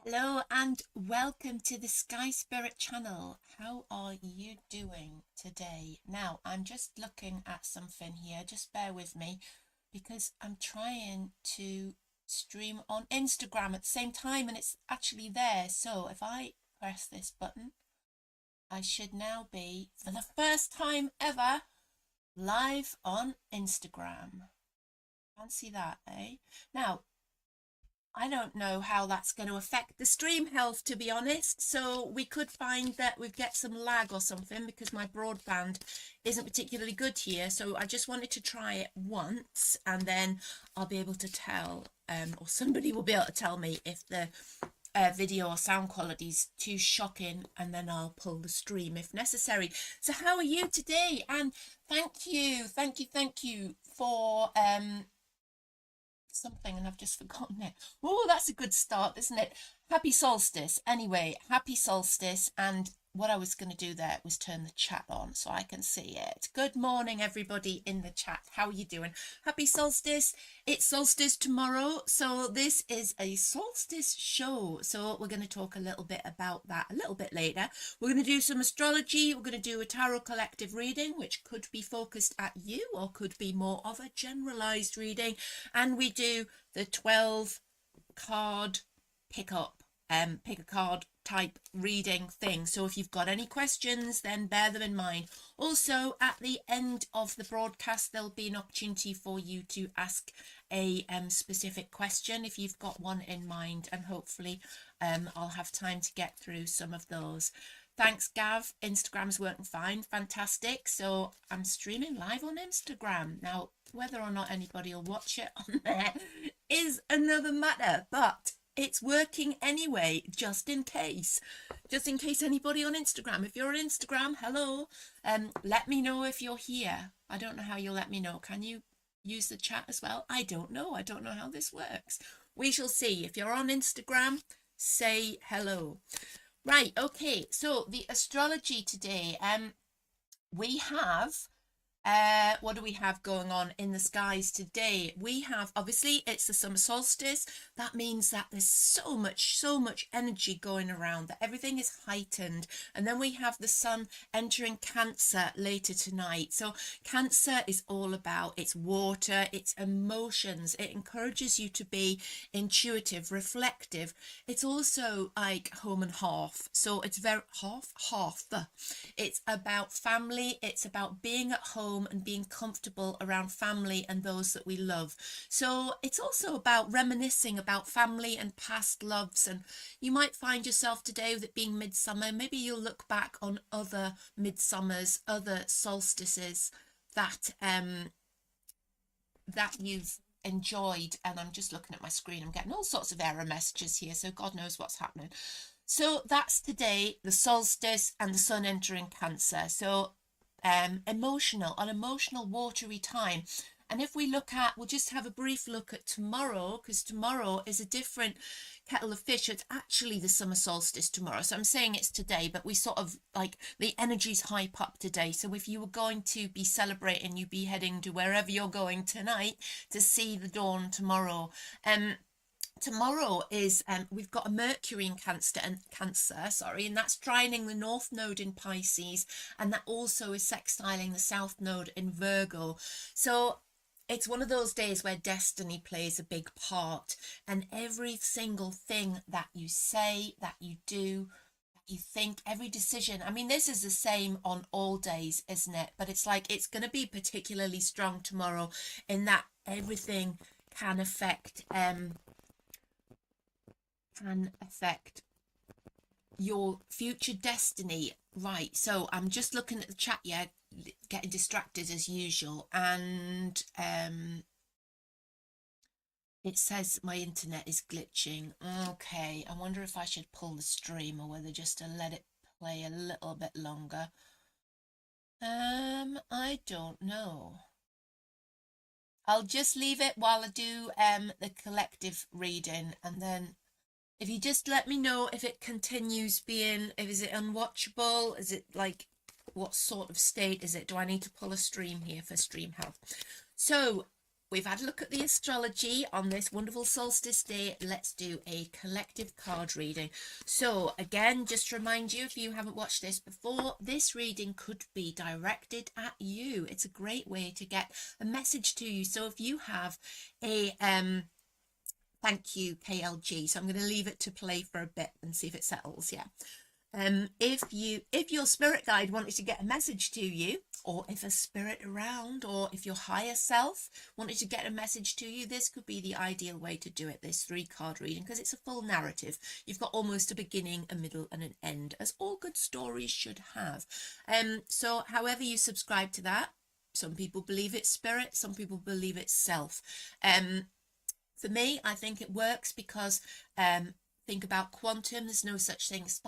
Hello and welcome to the Sky Spirit channel. How are you doing today? Now, I'm just looking at something here. Just bear with me because I'm trying to stream on Instagram at the same time and it's actually there. So if I press this button, I should now be, for the first time ever, live on Instagram. Fancy that, eh? Now, I don't know how that's going to affect the stream health, to be honest. So we could find that we get some lag or something because my broadband isn't particularly good here. So I just wanted to try it once and then I'll be able to tell, or somebody will be able to tell me if the video or sound quality is too shocking, and then I'll pull the stream if necessary. So how are you today? And thank you for something and I've just forgotten it. Oh, that's a good start, isn't it? Happy solstice. Anyway, happy solstice. And what I was going to do there was turn the chat on so I can see it. Good morning, everybody in the chat. How are you doing? Happy solstice. It's solstice tomorrow. So this is a solstice show. So we're going to talk a little bit about that a little bit later. We're going to do some astrology. We're going to do a tarot collective reading, which could be focused at you or could be more of a generalized reading. And we do the 12 card pick a card type reading thing. So if you've got any questions, then bear them in mind. Also, at the end of the broadcast, there'll be an opportunity for you to ask a specific question if you've got one in mind, and hopefully I'll have time to get through some of those. Thanks, Gav. Instagram's working fine. Fantastic. So I'm streaming live on Instagram. Now, whether or not anybody will watch it on there is another matter, but it's working anyway, just in case anybody on Instagram, if you're on Instagram, hello, let me know if you're here. I don't know how you'll let me know. Can you use the chat as well? I don't know how this works. We shall see. If you're on Instagram, say hello. Right, okay, so the astrology today, we have what do we have going on in the skies today? We have, obviously, it's the summer solstice. That means that there's so much energy going around, that everything is heightened. And then we have the sun entering Cancer later tonight. So Cancer is all about its water, its emotions. It encourages you to be intuitive, reflective. It's also like home and hearth. So it's very hearth. It's about family. It's about being at home and being comfortable around family and those that we love. So it's also about reminiscing about family and past loves, and you might find yourself today with it being midsummer, maybe you'll look back on other midsummers, other solstices that that you've enjoyed. And I'm just looking at my screen, I'm getting all sorts of error messages here, so God knows what's happening. So that's today, the solstice and the sun entering Cancer. So an emotional watery time. And if we look at, we'll just have a brief look at tomorrow, because tomorrow is a different kettle of fish. It's actually the summer solstice tomorrow, so I'm saying it's today, but we sort of like the energy's hype up today. So if you were going to be celebrating, you'd be heading to wherever you're going tonight to see the dawn tomorrow. Tomorrow is we've got a Mercury in Cancer, and that's trining the North Node in Pisces, and that also is sextiling the South Node in Virgo. So it's one of those days where destiny plays a big part, and every single thing that you say, that you do, you think, every decision. I mean, this is the same on all days, isn't it? But it's like it's going to be particularly strong tomorrow in that everything can affect your future destiny. Right, so I'm just looking at the chat, yeah, getting distracted as usual, and it says my internet is glitching. Okay, I wonder if I should pull the stream or whether just to let it play a little bit longer. I don't know. I'll just leave it while I do the collective reading, and then if you just let me know if it continues being, if is it unwatchable, is it like, what sort of state is it? Do I need to pull a stream here for stream health? So we've had a look at the astrology on this wonderful solstice day. Let's do a collective card reading. So again, just to remind you, if you haven't watched this before, this reading could be directed at you. It's a great way to get a message to you. So if you have a thank you, KLG. So I'm going to leave it to play for a bit and see if it settles. Yeah. If your spirit guide wanted to get a message to you, or if a spirit around, or if your higher self wanted to get a message to you, this could be the ideal way to do it, this 3-card reading, because it's a full narrative. You've got almost a beginning, a middle, and an end, as all good stories should have. So however you subscribe to that, some people believe it's spirit, some people believe it's self. For me, I think it works because think about quantum. There's no such thing as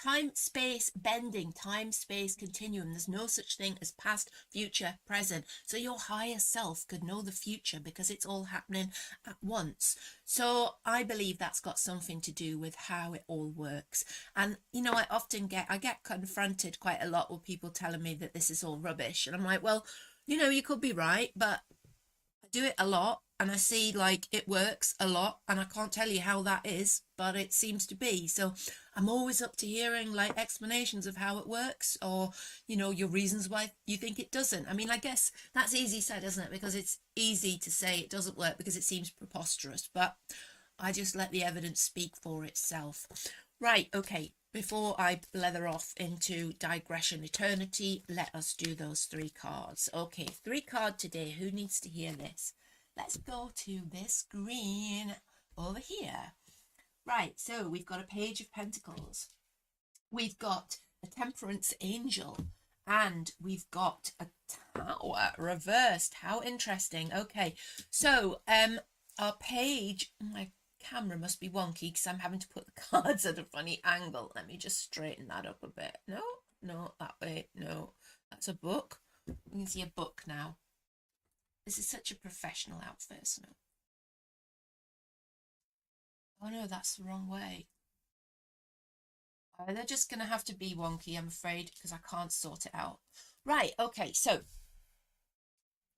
time, space, bending, time, space, continuum. There's no such thing as past, future, present. So your higher self could know the future because it's all happening at once. So I believe that's got something to do with how it all works. And, you know, I get confronted quite a lot with people telling me that this is all rubbish. And I'm like, well, you know, you could be right, but I do it a lot. And I see like it works a lot, and I can't tell you how that is, but it seems to be. So I'm always up to hearing like explanations of how it works, or, you know, your reasons why you think it doesn't. I mean, I guess that's easy said, isn't it? Because it's easy to say it doesn't work because it seems preposterous, but I just let the evidence speak for itself. Right, okay. Before I blether off into digression eternity, let us do those 3 cards. Okay, 3-card today. Who needs to hear this? Let's go to this screen over here. Right, so we've got a Page of Pentacles. We've got a Temperance Angel. And we've got a Tower reversed. How interesting. Okay, so our page... My camera must be wonky because I'm having to put the cards at a funny angle. Let me just straighten that up a bit. No, that way. No, that's a book. You can see a book now. This is such a professional outfit, isn't it? Oh no, that's the wrong way. They're just going to have to be wonky, I'm afraid, because I can't sort it out. Right, okay, so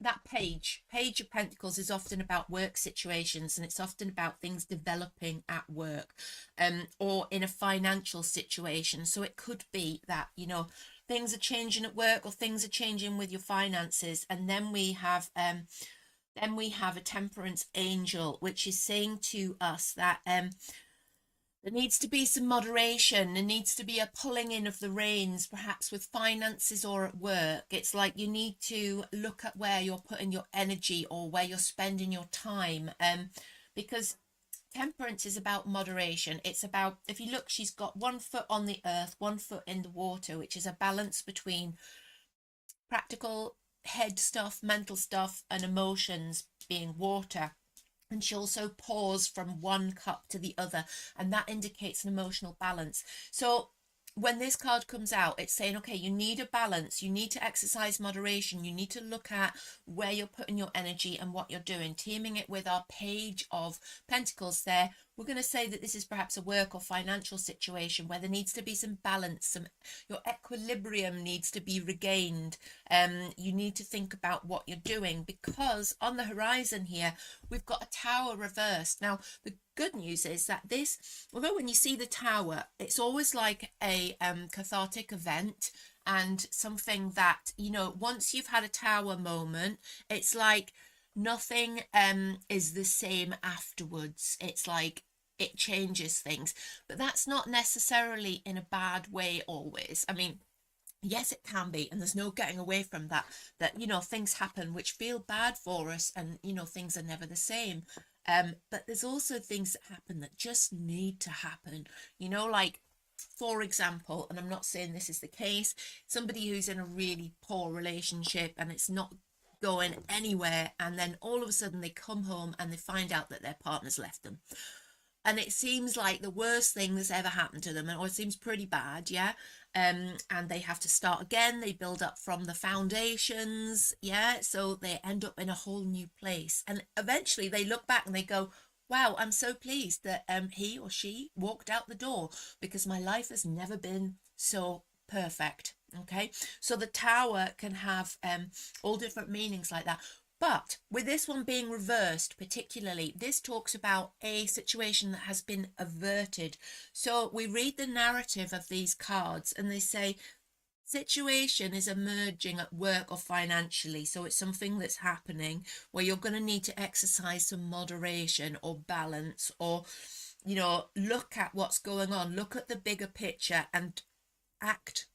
that Page of Pentacles is often about work situations, and it's often about things developing at work, or in a financial situation. So it could be that, you know, things are changing at work, or things are changing with your finances. And then we have a Temperance Angel, which is saying to us that there needs to be some moderation. There needs to be a pulling in of the reins, perhaps with finances or at work. It's like you need to look at where you're putting your energy or where you're spending your time, because Temperance is about moderation. It's about, if you look, she's got 1 foot on the earth, 1 foot in the water, which is a balance between practical head stuff, mental stuff, and emotions being water. And she also pours from one cup to the other, and that indicates an emotional balance. So when this card comes out, it's saying, okay, you need a balance, you need to exercise moderation, you need to look at where you're putting your energy and what you're doing. Teaming it with our Page of Pentacles there, we're going to say that this is perhaps a work or financial situation where there needs to be some balance, your equilibrium needs to be regained. You need to think about what you're doing, because on the horizon here, we've got a Tower reversed. Now, the good news is that this, although when you see the Tower, it's always like a cathartic event, and something that, you know, once you've had a Tower moment, it's like nothing is the same afterwards. It's like it changes things, but that's not necessarily in a bad way always. I mean, yes, it can be, and there's no getting away from that, you know, things happen which feel bad for us, and, you know, things are never the same. But there's also things that happen that just need to happen, you know, like, for example, and I'm not saying this is the case, somebody who's in a really poor relationship and it's not going anywhere, and then all of a sudden they come home and they find out that their partner's left them. And it seems like the worst thing that's ever happened to them, or it seems pretty bad, yeah. And they have to start again. They build up from the foundations, yeah. So they end up in a whole new place, and eventually they look back and they go, wow, I'm so pleased that he or she walked out the door, because my life has never been so perfect. Okay, so the Tower can have all different meanings like that. But with this one being reversed, particularly, this talks about a situation that has been averted. So we read the narrative of these cards and they say, situation is emerging at work or financially. So it's something that's happening where you're going to need to exercise some moderation or balance, or, you know, look at what's going on, look at the bigger picture and act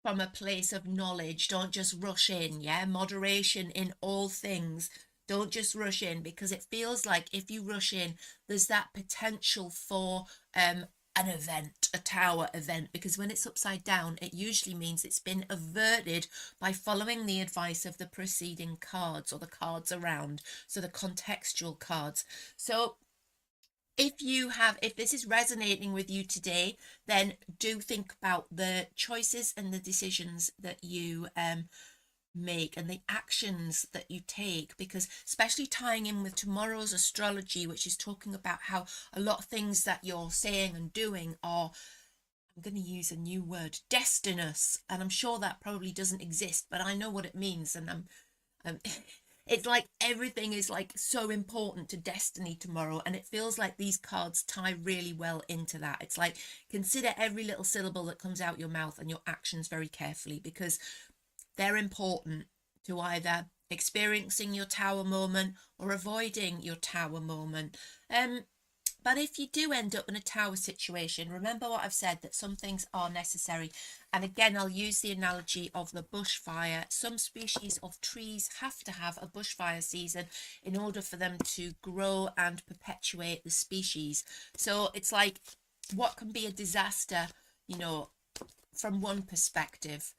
from a place of knowledge. Don't just rush in. Yeah, moderation in all things. Don't just rush in, because it feels like if you rush in, there's that potential for an event, a tower event, because when it's upside down, it usually means it's been averted by following the advice of the preceding cards or the cards around, so the contextual cards. So if this is resonating with you today, then do think about the choices and the decisions that you make and the actions that you take, because especially tying in with tomorrow's astrology, which is talking about how a lot of things that you're saying and doing are, I'm going to use a new word, destinous, and I'm sure that probably doesn't exist, but I know what it means, and I'm it's like everything is like so important to destiny tomorrow, and it feels like these cards tie really well into that. It's like, consider every little syllable that comes out your mouth and your actions very carefully, because they're important to either experiencing your tower moment or avoiding your tower moment. But if you do end up in a tower situation, remember what I've said, that some things are necessary. And again, I'll use the analogy of the bushfire. Some species of trees have to have a bushfire season in order for them to grow and perpetuate the species. So it's like, what can be a disaster, you know, from one perspective,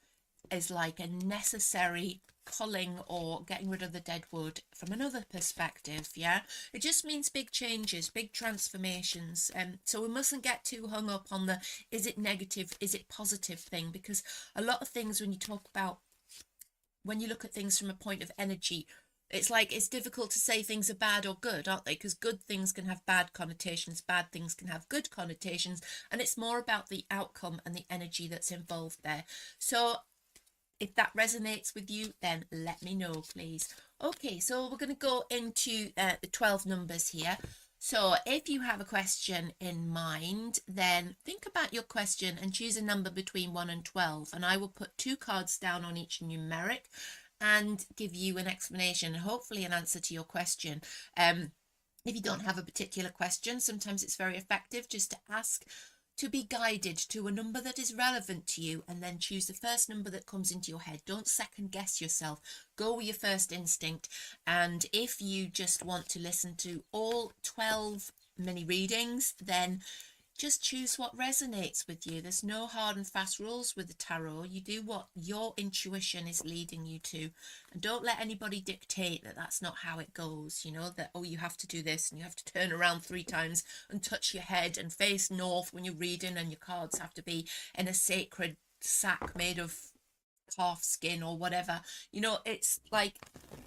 is like a necessary culling or getting rid of the dead wood from another perspective. Yeah, it just means big changes, big transformations, and so we mustn't get too hung up on the is it negative, is it positive thing, because a lot of things, when you look at things from a point of energy, it's like it's difficult to say things are bad or good, aren't they? Because good things can have bad connotations, bad things can have good connotations, and it's more about the outcome and the energy that's involved there. So if that resonates with you, then let me know, please. Okay, so we're going to go into the 12 numbers here. So if you have a question in mind, then think about your question and choose a number between 1 and 12. And I will put 2 cards down on each numeric and give you an explanation, hopefully an answer to your question. If you don't have a particular question, sometimes it's very effective just to ask to be guided to a number that is relevant to you, and then choose the first number that comes into your head. Don't second guess yourself. Go with your first instinct. And if you just want to listen to all 12 mini readings, then just choose what resonates with you. There's no hard and fast rules with the tarot. You do what your intuition is leading you to, and don't let anybody dictate that that's not how it goes. You know, that, oh, you have to do this and you have to turn around 3 times and touch your head and face north when you're reading, and your cards have to be in a sacred sack made of calf skin or whatever. You know, it's like,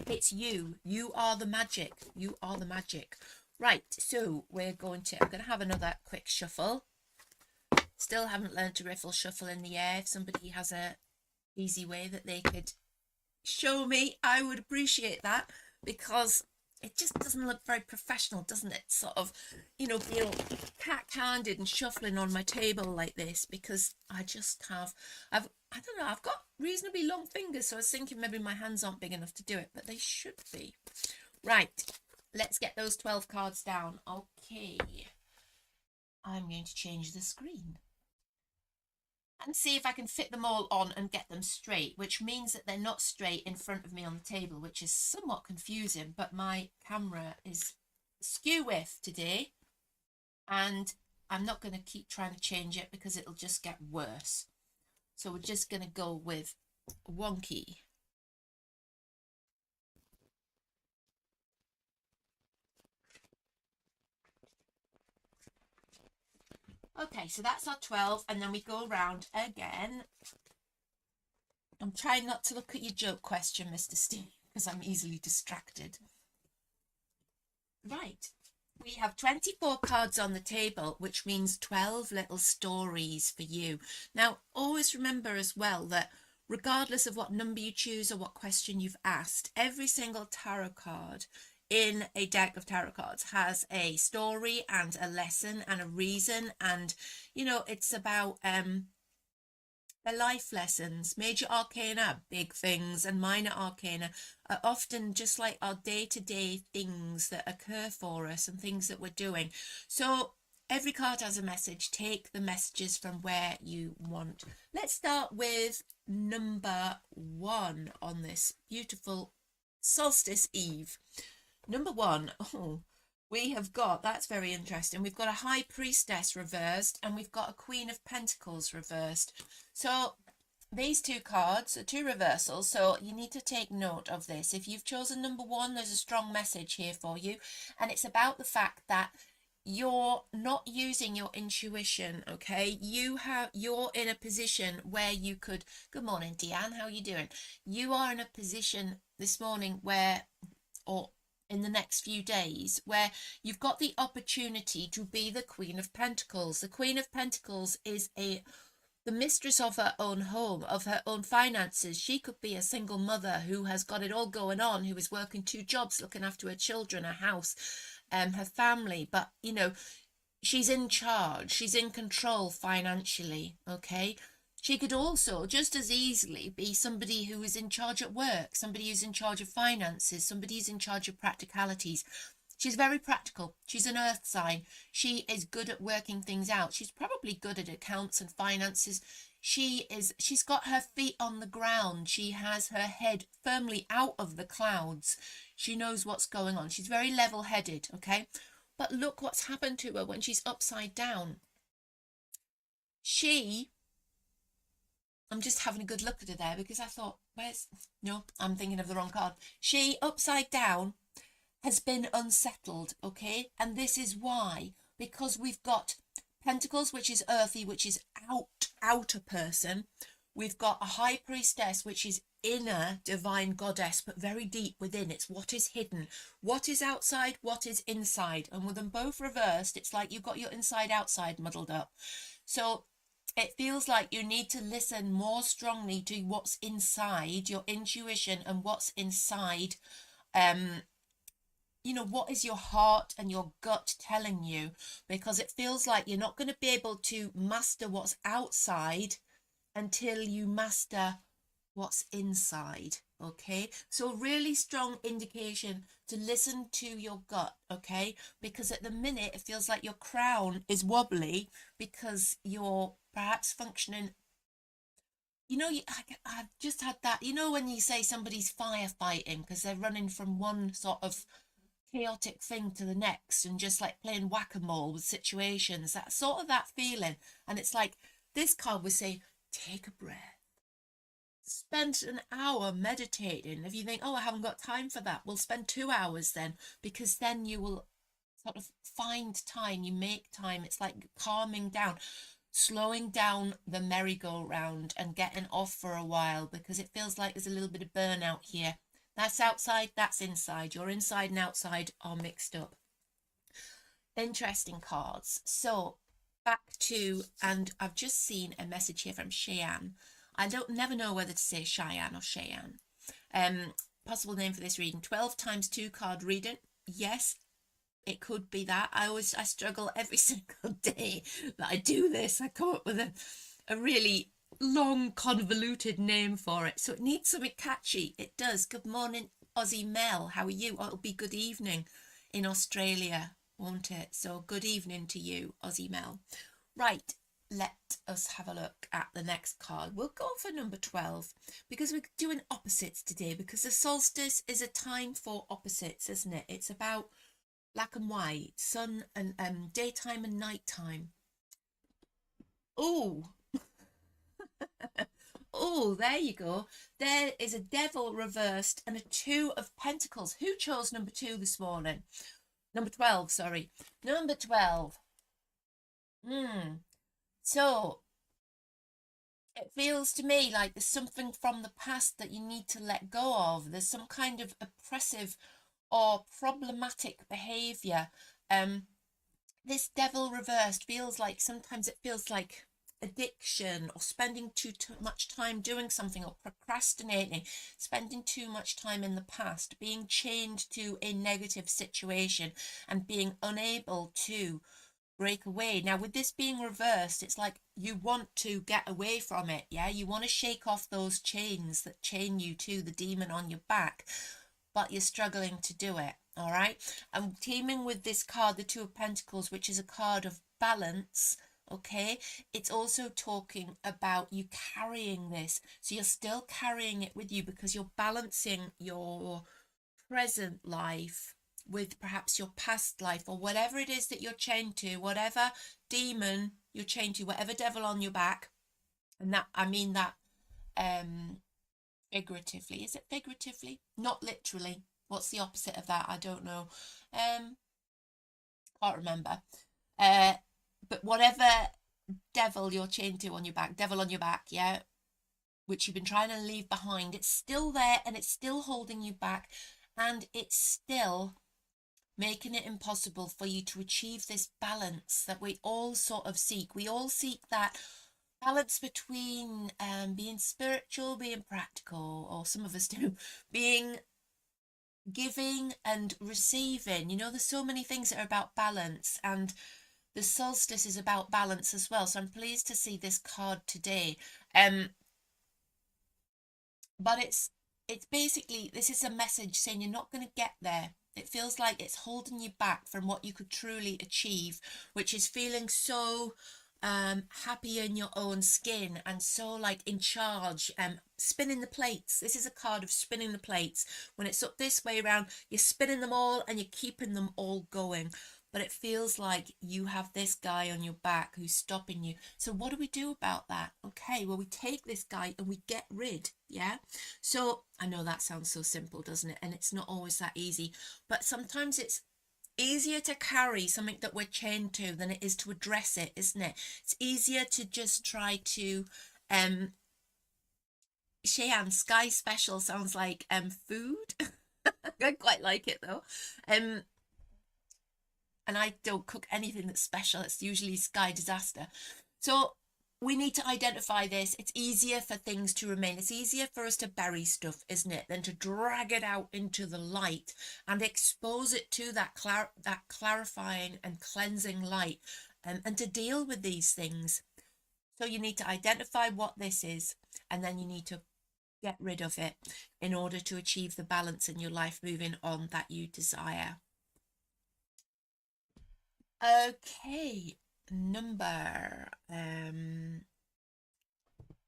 it's you. You are the magic. You are the magic. Right, so I'm going to have another quick shuffle. Still haven't learned to riffle shuffle in the air. If somebody has a easy way that they could show me, I would appreciate that, because it just doesn't look very professional, doesn't it? Sort of, you know, feel cat-handed and shuffling on my table like this, because I just have, I don't know, I've got reasonably long fingers, so I was thinking maybe my hands aren't big enough to do it, but they should be. Right. Let's get those 12 cards down. Okay. I'm going to change the screen and see if I can fit them all on and get them straight, which means that they're not straight in front of me on the table, which is somewhat confusing, but my camera is skew with today, and I'm not going to keep trying to change it because it'll just get worse. So we're just going to go with wonky. Okay, so that's our 12, and then we go around again. I'm trying not to look at your joke question, Mr. Steve, because I'm easily distracted. Right, we have 24 cards on the table, which means 12 little stories for you. Now, always remember as well that regardless of what number you choose or what question you've asked, every single tarot card in a deck of tarot cards has a story and a lesson and a reason, and it's about the life lessons. Major arcana, big things, and minor arcana are often just like our day-to-day things that occur for us and things that we're doing. So every card has a message. Take the messages from where you want. Let's start with number 1 on this beautiful solstice eve. Number 1, we have got, that's very interesting, we've got a High Priestess reversed and we've got a Queen of Pentacles reversed. So these two cards are two reversals, so you need to take note of this. If you've chosen number 1, there's a strong message here for you, and it's about the fact that you're not using your intuition. Okay, you're in a position where you could, good morning Deanne, how are you doing? You are in a position this morning where, or in the next few days, where you've got the opportunity to be the Queen of Pentacles. The Queen of Pentacles is the mistress of her own home, of her own finances. She could be a single mother who has got it all going on, who is working 2 jobs, looking after her children, her house, her family, but she's in charge, she's in control financially. Okay, she could also just as easily be somebody who is in charge at work, somebody who's in charge of finances, somebody who's in charge of practicalities. She's very practical. She's an earth sign. She is good at working things out. She's probably good at accounts and finances. She's got her feet on the ground. She has her head firmly out of the clouds. She knows what's going on. She's very level-headed, okay? But look what's happened to her when she's upside down. I'm just having a good look at her there because I thought, no, I'm thinking of the wrong card. She, upside down, has been unsettled, okay? And this is why, because we've got Pentacles, which is earthy, which is outer person. We've got a High Priestess, which is inner divine goddess, but very deep within. It's what is hidden, what is outside, what is inside. And with them both reversed, it's like you've got your inside outside muddled up. So it feels like you need to listen more strongly to what's inside, your intuition, and what's inside. What is your heart and your gut telling you? Because it feels like you're not going to be able to master what's outside until you master what's inside. Okay, so really strong indication to listen to your gut. Okay, because at the minute it feels like your crown is wobbly because you're perhaps functioning, I've just had that, when you say somebody's firefighting because they're running from one sort of chaotic thing to the next and just like playing whack-a-mole with situations, that sort of that feeling. And it's like this card would say, take a breath, spend an hour meditating. If you think, oh, I haven't got time for that, we'll spend 2 hours then, because then you will sort of find time, you make time. It's like calming down, slowing down the merry-go-round and getting off for a while, because it feels like there's a little bit of burnout here. That's outside, that's inside. Your inside and outside are mixed up. Interesting cards. So back to, and I've just seen a message here from Cheyenne. I never know whether to say Cheyenne or Cheyenne. Possible name for this reading, 12 times 2 card reading. Yes, it could be that. I struggle every single day that I do this. I come up with a really long convoluted name for it, so it needs something catchy. It does. Good morning Aussie Mel, how are you? Oh, it'll be good evening in Australia, won't it? So good evening to you, Aussie Mel. Right, let us have a look at the next card. We'll go for number 12 because we're doing opposites today, because the solstice is a time for opposites, isn't it? It's about black and white, sun and daytime and nighttime. Oh, oh, there you go. There is a devil reversed and a 2 of pentacles. Who chose number 2 this morning? Number 12, sorry. Number 12. So it feels to me like there's something from the past that you need to let go of. There's some kind of oppressive or problematic behavior. This devil reversed feels like, sometimes it feels like addiction, or spending too much time doing something, or procrastinating, spending too much time in the past, being chained to a negative situation and being unable to break away. Now, with this being reversed, it's like you want to get away from it. Yeah, you want to shake off those chains that chain you to the demon on your back, but you're struggling to do it. All right. I'm teaming with this card, the Two of Pentacles, which is a card of balance. Okay, it's also talking about you carrying this, so you're still carrying it with you because you're balancing your present life with perhaps your past life, or whatever it is that you're chained to, whatever demon you're chained to, whatever devil on your back. And that, I mean that figuratively. Is it figuratively? Not literally. What's the opposite of that? I don't know. Can't remember. But whatever devil you're chained to on your back, devil on your back, yeah, which you've been trying to leave behind, it's still there and it's still holding you back, and it's still making it impossible for you to achieve this balance that we all sort of seek. We all seek that balance between being spiritual, being practical, or some of us do, being giving and receiving. You know, there's so many things that are about balance, and the solstice is about balance as well. So I'm pleased to see this card today. But it's basically, this is a message saying you're not going to get there. It feels like it's holding you back from what you could truly achieve, which is feeling so happy in your own skin and so like in charge, spinning the plates. This is a card of spinning the plates. When it's up this way around, you're spinning them all and you're keeping them all going. But it feels like you have this guy on your back who's stopping you. So what do we do about that? Okay, well, we take this guy and we get rid, yeah? So I know that sounds so simple, doesn't it? And it's not always that easy, but sometimes it's easier to carry something that we're chained to than it is to address it, isn't it? It's easier to just try to Cheyenne, Sky Special sounds like food. I quite like it though. And I don't cook anything that's special. It's usually Sky Disaster. So we need to identify this. It's easier for things to remain. It's easier for us to bury stuff, isn't it, than to drag it out into the light and expose it to that clarifying and cleansing light, and to deal with these things. So you need to identify what this is, and then you need to get rid of it in order to achieve the balance in your life moving on that you desire. Okay, number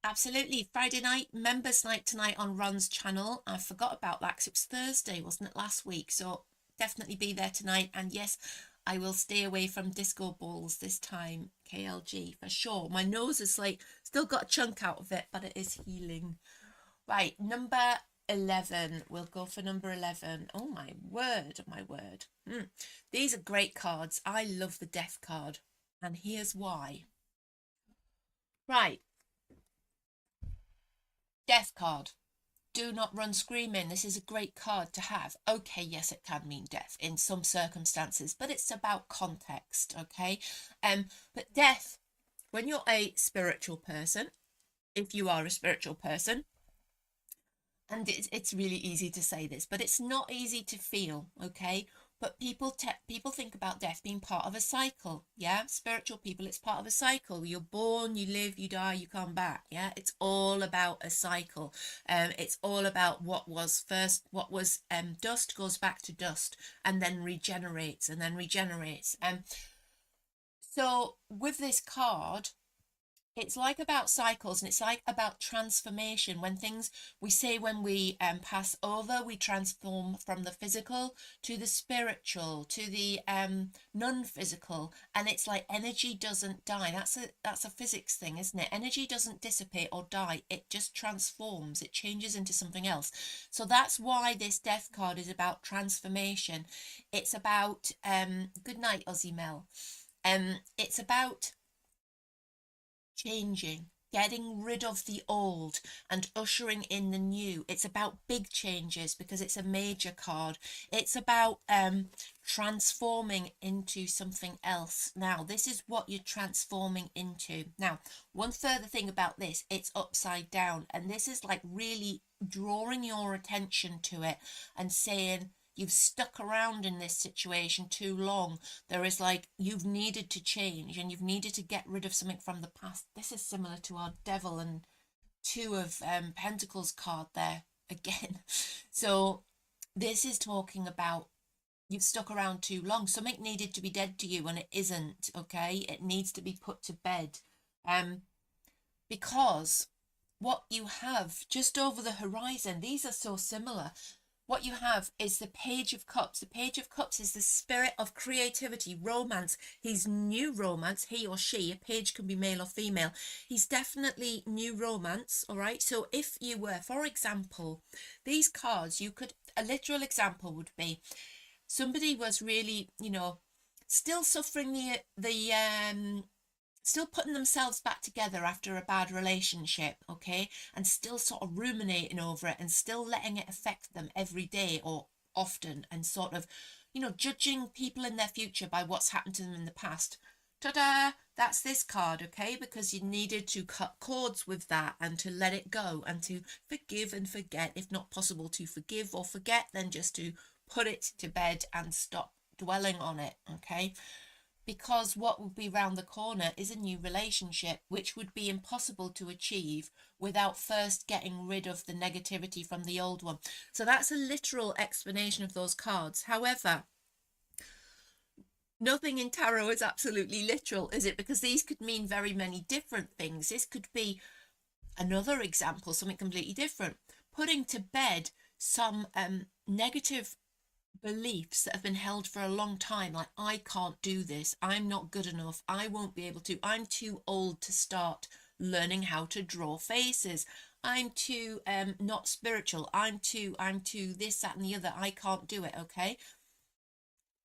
absolutely, Friday night, members night tonight on Ron's channel. I forgot about that because it was Thursday, wasn't it, last week? So definitely be there tonight. And yes, I will stay away from disco balls this time, KLG, for sure. My nose is like still got a chunk out of it, but it is healing. Right, number 11. We'll go for number 11. Oh my word, my word. These are great cards. I love the death card, and here's why. Right, death card. Do not run screaming. This is a great card to have. Okay, yes, it can mean death in some circumstances, but it's about context, okay? But death, when you're a spiritual person, if you are a spiritual person, and it's really easy to say this, but it's not easy to feel, okay? But people think about death being part of a cycle, yeah? Spiritual people, it's part of a cycle. You're born, you live, you die, you come back, yeah? It's all about a cycle. It's all about what was first, what was dust goes back to dust and then regenerates and then regenerates. So with this card, it's like about cycles, and it's like about transformation. When things, we say when we pass over, we transform from the physical to the spiritual to the non-physical, and it's like energy doesn't die. That's a physics thing, isn't it? Energy doesn't dissipate or die, it just transforms, it changes into something else. So that's why this death card is about transformation. It's about good night, Aussie Mel. It's about changing. getting rid of the old and ushering in the new. It's about big changes because it's a major card. It's about transforming into something else. Now, this is what you're transforming into. Now, one further thing about this, it's upside down, and this is like really drawing your attention to it and saying, you've stuck around in this situation too long. There is like, you've needed to change and you've needed to get rid of something from the past. This is similar to our Devil and Two of Pentacles card there again. So this is talking about you've stuck around too long. Something needed to be dead to you and it isn't, okay? It needs to be put to bed. Because what you have just over the horizon, these are so similar. What you have is the Page of Cups. The Page of Cups is the spirit of creativity, romance. He's new romance, he or she. A page can be male or female. He's definitely new romance, all right? So if you were, for example, these cards, you could, a literal example would be somebody was really, you know, still suffering still putting themselves back together after a bad relationship, okay, and still sort of ruminating over it and still letting it affect them every day or often, and sort of, you know, judging people in their future by what's happened to them in the past. Ta-da! That's this card, okay, because you needed to cut cords with that and to let it go and to forgive and forget. If not possible to forgive or forget, then just to put it to bed and stop dwelling on it, okay? Because what would be round the corner is a new relationship, which would be impossible to achieve without first getting rid of the negativity from the old one. So that's a literal explanation of those cards. However, nothing in tarot is absolutely literal, is it? Because these could mean very many different things. This could be another example, something completely different. Putting to bed some negative beliefs that have been held for a long time, like I can't do this, I'm not good enough, I won't be able to, I'm too old to start learning how to draw faces, I'm too not spiritual, I'm too this, that and the other, I can't do it, okay?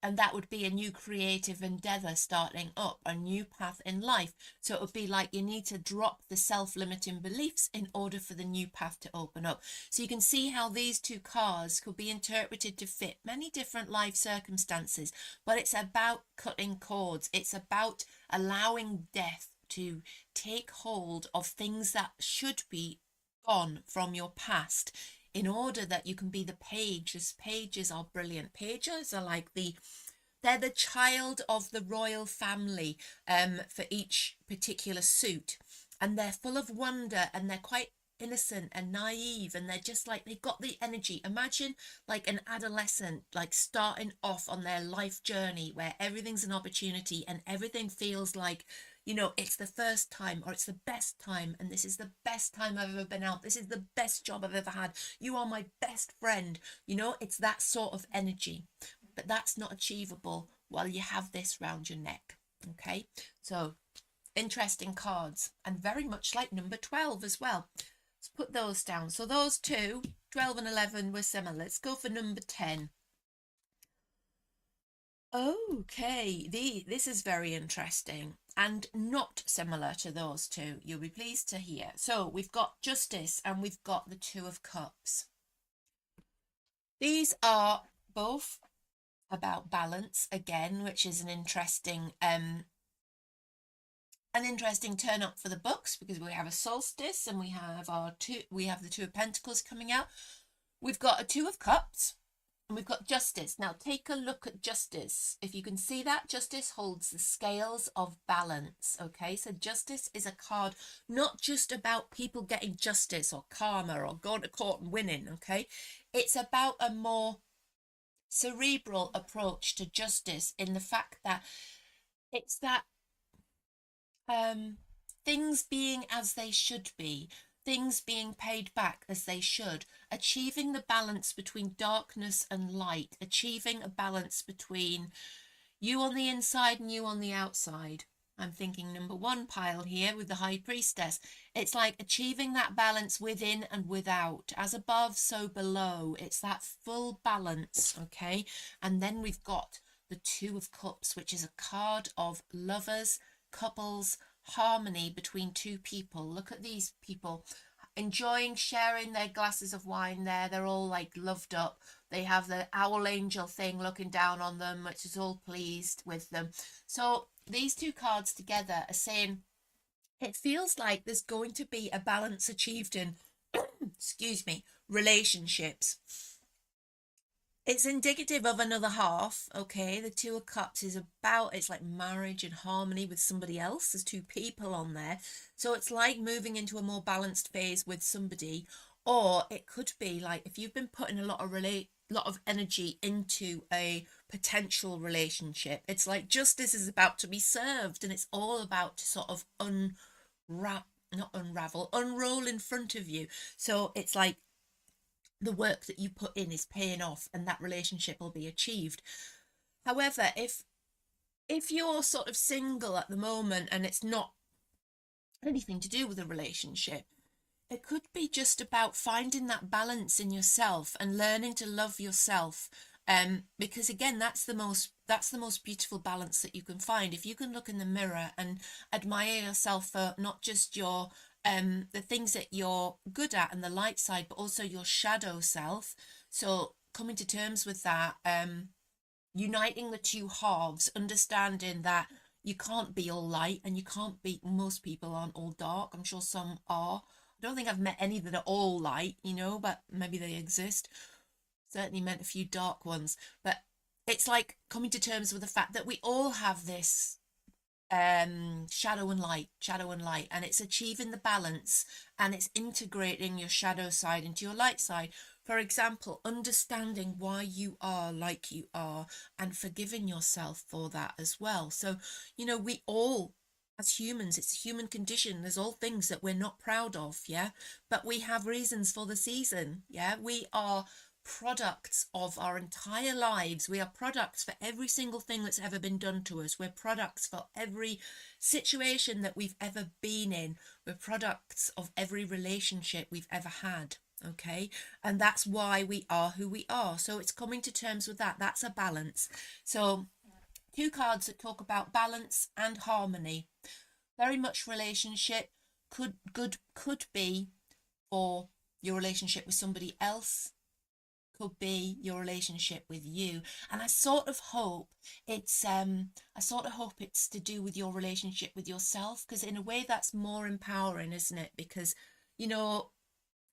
And that would be a new creative endeavor starting up, a new path in life. So it would be like you need to drop the self-limiting beliefs in order for the new path to open up. So you can see how these two cards could be interpreted to fit many different life circumstances, but it's about cutting cords. It's about allowing death to take hold of things that should be gone from your past, in order that you can be the page. As pages are brilliant. Pages are like they're the child of the royal family for each particular suit, and they're full of wonder and they're quite innocent and naive, and they're just like, they've got the energy. Imagine like an adolescent like starting off on their life journey where everything's an opportunity and everything feels like, you know, it's the first time or it's the best time, and this is the best time I've ever been out, this is the best job I've ever had, you are my best friend, you know, it's that sort of energy. But that's not achievable while you have this round your neck, okay? So interesting cards, and very much like number 12 as well. Let's put those down. So those two, 12 and 11, were similar. Let's go for number 10. Okay, this is very interesting and not similar to those two, you'll be pleased to hear. So we've got Justice and we've got the Two of Cups. These are both about balance again, which is an interesting turn up for the books, because we have a solstice and we have the Two of Pentacles coming out. We've got a Two of Cups. And we've got Justice. Now take a look at Justice. If you can see that, Justice holds the scales of balance, okay? So Justice is a card not just about people getting justice or karma or going to court and winning, okay? It's about a more cerebral approach to justice, in the fact that it's that things being as they should be, things being paid back as they should, achieving the balance between darkness and light, achieving a balance between you on the inside and you on the outside. I'm thinking number 1 pile here with the High Priestess. It's like achieving that balance within and without, as above, so below. It's that full balance, okay? And then we've got the Two of Cups, which is a card of lovers, couples, harmony between two people. Look at these people enjoying sharing their glasses of wine there. They're all like loved up. They have the owl angel thing looking down on them, which is all pleased with them. So these two cards together are saying it feels like there's going to be a balance achieved in, excuse me, relationships. It's indicative of another half, okay? The Two of Cups is about, it's like marriage and harmony with somebody else. There's two people on there. So it's like moving into a more balanced phase with somebody. Or it could be like if you've been putting a lot of energy into a potential relationship, it's like justice is about to be served, and it's all about to sort of unroll in front of you. So it's like the work that you put in is paying off, and that relationship will be achieved. However, if you're sort of single at the moment and it's not anything to do with a relationship, it could be just about finding that balance in yourself and learning to love yourself. Because again, that's the most beautiful balance that you can find. If you can look in the mirror and admire yourself for not just your the things that you're good at and the light side, but also your shadow self. So coming to terms with that, uniting the two halves, understanding that you can't be all light and you can't be, most people aren't all dark. I'm sure some are. I don't think I've met any that are all light, but maybe they exist. Certainly met a few dark ones. But it's like coming to terms with the fact that we all have this shadow and light, and it's achieving the balance, and it's integrating your shadow side into your light side. For example, understanding why you are like you are and forgiving yourself for that as well. So we all, as humans, it's a human condition. There's all things that we're not proud of, yeah, but we have reasons for the season. Yeah, we are products of our entire lives. We are products for every single thing that's ever been done to us. We're products for every situation that we've ever been in. We're products of every relationship we've ever had. Okay, and that's why we are who we are. So it's coming to terms with that. That's a balance. So two cards that talk about balance and harmony. Very much relationship could be for your relationship with somebody else, could be your relationship with you. And I sort of hope it's to do with your relationship with yourself, because in a way that's more empowering, isn't it? Because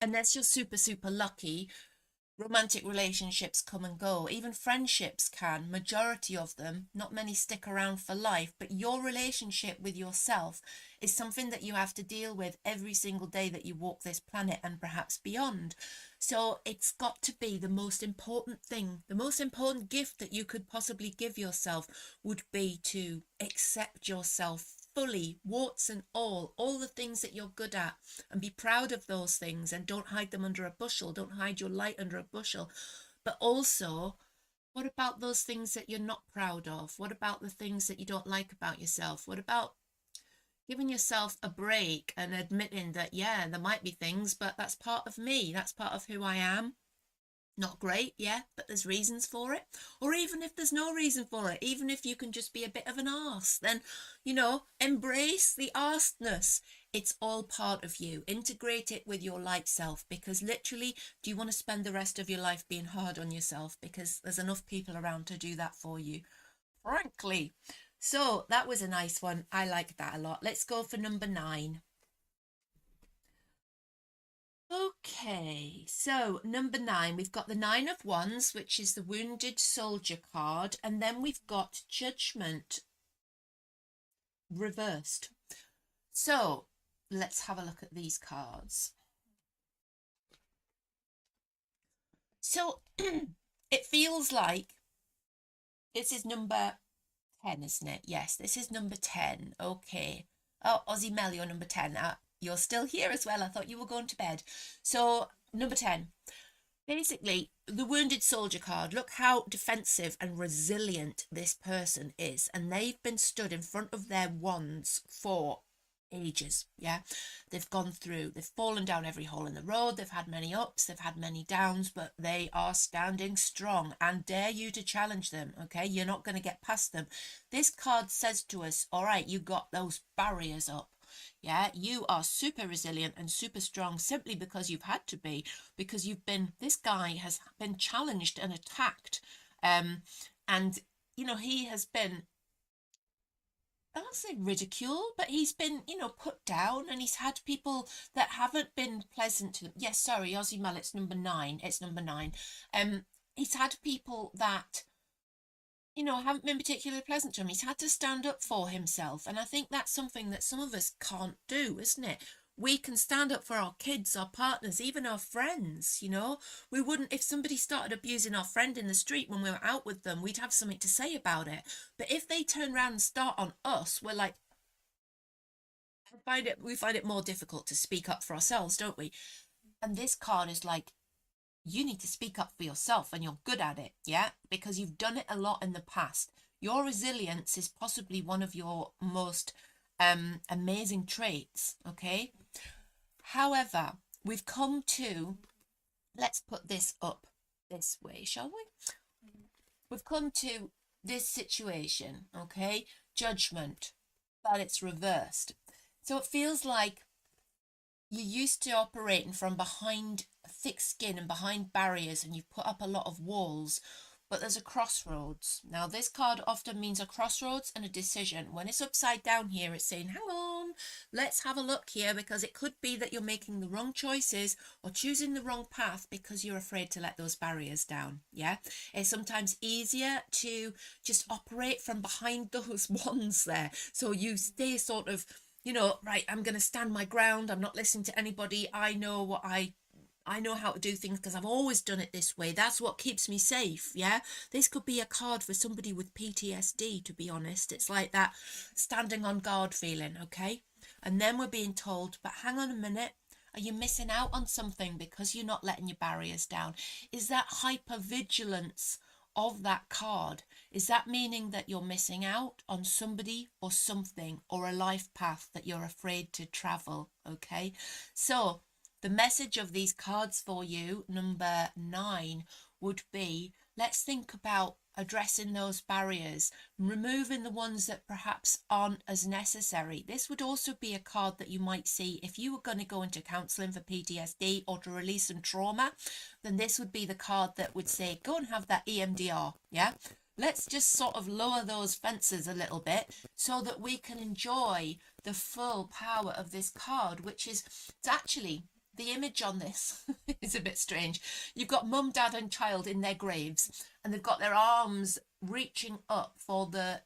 unless you're super lucky, romantic relationships come and go. Even friendships can, majority of them, not many stick around for life. But your relationship with yourself is something that you have to deal with every single day that you walk this planet, and perhaps beyond. So it's got to be the most important thing. The most important gift that you could possibly give yourself would be to accept yourself fully, warts and all the things that you're good at, and be proud of those things, and don't hide them under a bushel. Don't hide your light under a bushel. But also, what about those things that you're not proud of? What about the things that you don't like about yourself? What about giving yourself a break and admitting that, yeah, there might be things, but that's part of me. That's part of who I am. Not great, yeah, but there's reasons for it. Or even if there's no reason for it, even if you can just be a bit of an arse, then, embrace the arseness. It's all part of you. Integrate it with your light self, because literally, do you want to spend the rest of your life being hard on yourself? Because there's enough people around to do that for you, frankly. So that was a nice one. I like that a lot. Let's go for number 9. Okay, so number 9, we've got the 9 of Wands, which is the Wounded Soldier card, and then we've got Judgment reversed. So let's have a look at these cards. So it feels like this is number 10, isn't it? Yes, this is number 10. Okay. Oh, Aussie Mel, you're number 10. You're still here as well. I thought you were going to bed. So, number 10. Basically, the Wounded Soldier card. Look how defensive and resilient this person is. And they've been stood in front of their wands for ages. Yeah, they've gone through, they've fallen down every hole in the road, they've had many ups, they've had many downs, but they are standing strong and dare you to challenge them. Okay, you're not going to get past them. This card says to us, all right, you got those barriers up. Yeah, you are super resilient and super strong simply because you've had to be, because you've been, this guy has been challenged and attacked. And you know, he has been, I don't say ridiculed, but he's been, you know, put down, and he's had people that haven't been pleasant to him. Yes, sorry, Aussie Mullet's number 9. It's number 9. He's had people that, you know, haven't been particularly pleasant to him. He's had to stand up for himself. And I think that's something that some of us can't do, isn't it? We can stand up for our kids, our partners, even our friends, you know. We wouldn't, if somebody started abusing our friend in the street when we were out with them, we'd have something to say about it. But if they turn around and start on us, we're like, we find it more difficult to speak up for ourselves, don't we? And this card is like, you need to speak up for yourself, and you're good at it, yeah, because you've done it a lot in the past. Your resilience is possibly one of your most amazing traits. Okay, however, we've come to, let's put this up this way, shall we? We've come to this situation, okay, judgment, but it's reversed. So it feels like you're used to operating from behind thick skin and behind barriers, and you've put up a lot of walls, but there's a crossroads. Now, this card often means a crossroads and a decision. When it's upside down here, it's saying, hang on, let's have a look here, because it could be that you're making the wrong choices or choosing the wrong path because you're afraid to let those barriers down. Yeah, it's sometimes easier to just operate from behind those wands there. So you stay sort of, you know, right, I'm going to stand my ground. I'm not listening to anybody. I know how to do things because I've always done it this way. That's what keeps me safe. Yeah, this could be a card for somebody with PTSD, to be honest. It's like that standing on guard feeling. Okay, and then we're being told, but hang on a minute, are you missing out on something because you're not letting your barriers down? Is that hypervigilance of that card, is that meaning that you're missing out on somebody or something, or a life path that you're afraid to travel? Okay, so the message of these cards for you, number 9, would be, let's think about addressing those barriers, removing the ones that perhaps aren't as necessary. This would also be a card that you might see if you were going to go into counselling for PTSD or to release some trauma. Then this would be the card that would say, go and have that EMDR. Yeah, let's just sort of lower those fences a little bit so that we can enjoy the full power of this card, which is, it's actually, the image on this is a bit strange. You've got mum, dad and child in their graves, and they've got their arms reaching up for the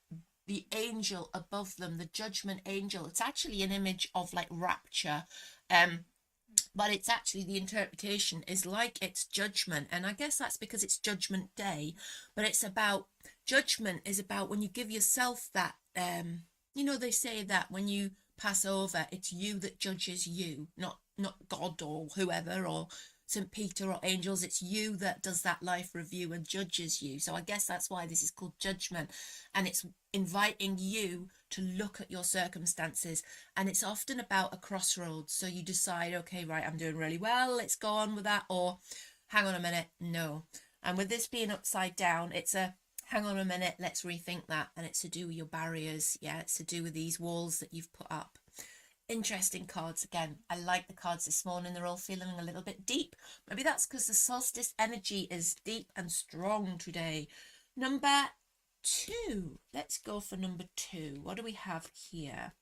angel above them, the judgment angel. It's actually an image of like rapture, but it's actually, the interpretation is like it's judgment, and I guess that's because it's Judgment Day. But it's about, judgment is about when you give yourself that, you know, they say that when you pass over, it's you that judges you, not God or whoever or St. Peter or angels. It's you that does that life review and judges you. So I guess that's why this is called judgment, and it's inviting you to look at your circumstances, and it's often about a crossroads. So you decide, okay, right, I'm doing really well, let's go on with that, or hang on a minute, no. And with this being upside down, it's a hang on a minute, let's rethink that. And it's to do with your barriers. Yeah, it's to do with these walls that you've put up. Interesting cards again. I like the cards this morning. They're all feeling a little bit deep. Maybe that's because the solstice energy is deep and strong today. Number 2. Let's go for number 2. What do we have here?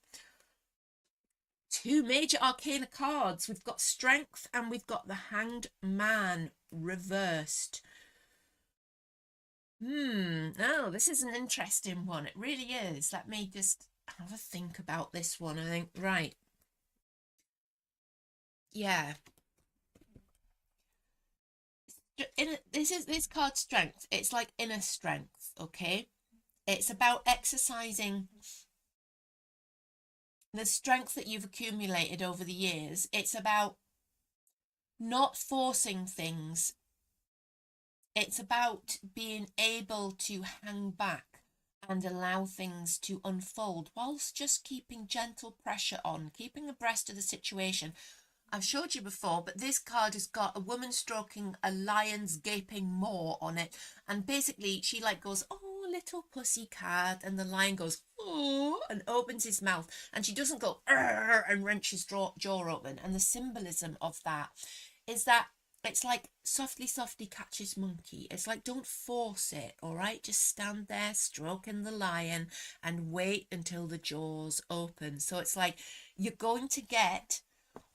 2 major arcana cards. We've got Strength and we've got the Hanged Man reversed. Oh, this is an interesting one. It really is. Let me just have a think about this one. I think, right. Yeah. This card Strength. It's like inner strength, okay? It's about exercising the strength that you've accumulated over the years. It's about not forcing things. It's about being able to hang back and allow things to unfold whilst just keeping gentle pressure on, keeping abreast of the situation. I've showed you before, but this card has got a woman stroking a lion's gaping maw on it. And basically she like goes, oh, little pussy cat. And the lion goes, oh, and opens his mouth. And she doesn't go, and wrench his jaw open. And the symbolism of that is that it's like softly, softly catch his monkey. It's like, don't force it, all right? Just stand there stroking the lion and wait until the jaws open. So it's like you're going to get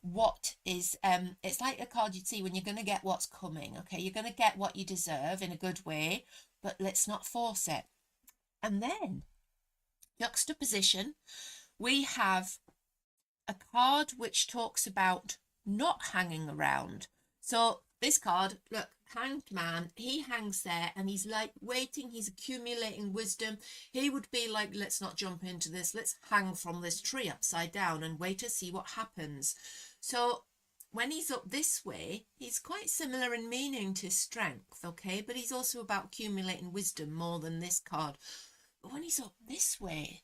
what is it's like a card you'd see when you're going to get what's coming. Okay, you're going to get what you deserve in a good way, but let's not force it. And then juxtaposition, we have a card which talks about not hanging around. So this card, look, Hanged Man, he hangs there and he's like waiting, he's accumulating wisdom. He would be like, let's not jump into this, let's hang from this tree upside down and wait to see what happens. So when he's up this way, he's quite similar in meaning to Strength, okay? But he's also about accumulating wisdom more than this card. But when he's up this way,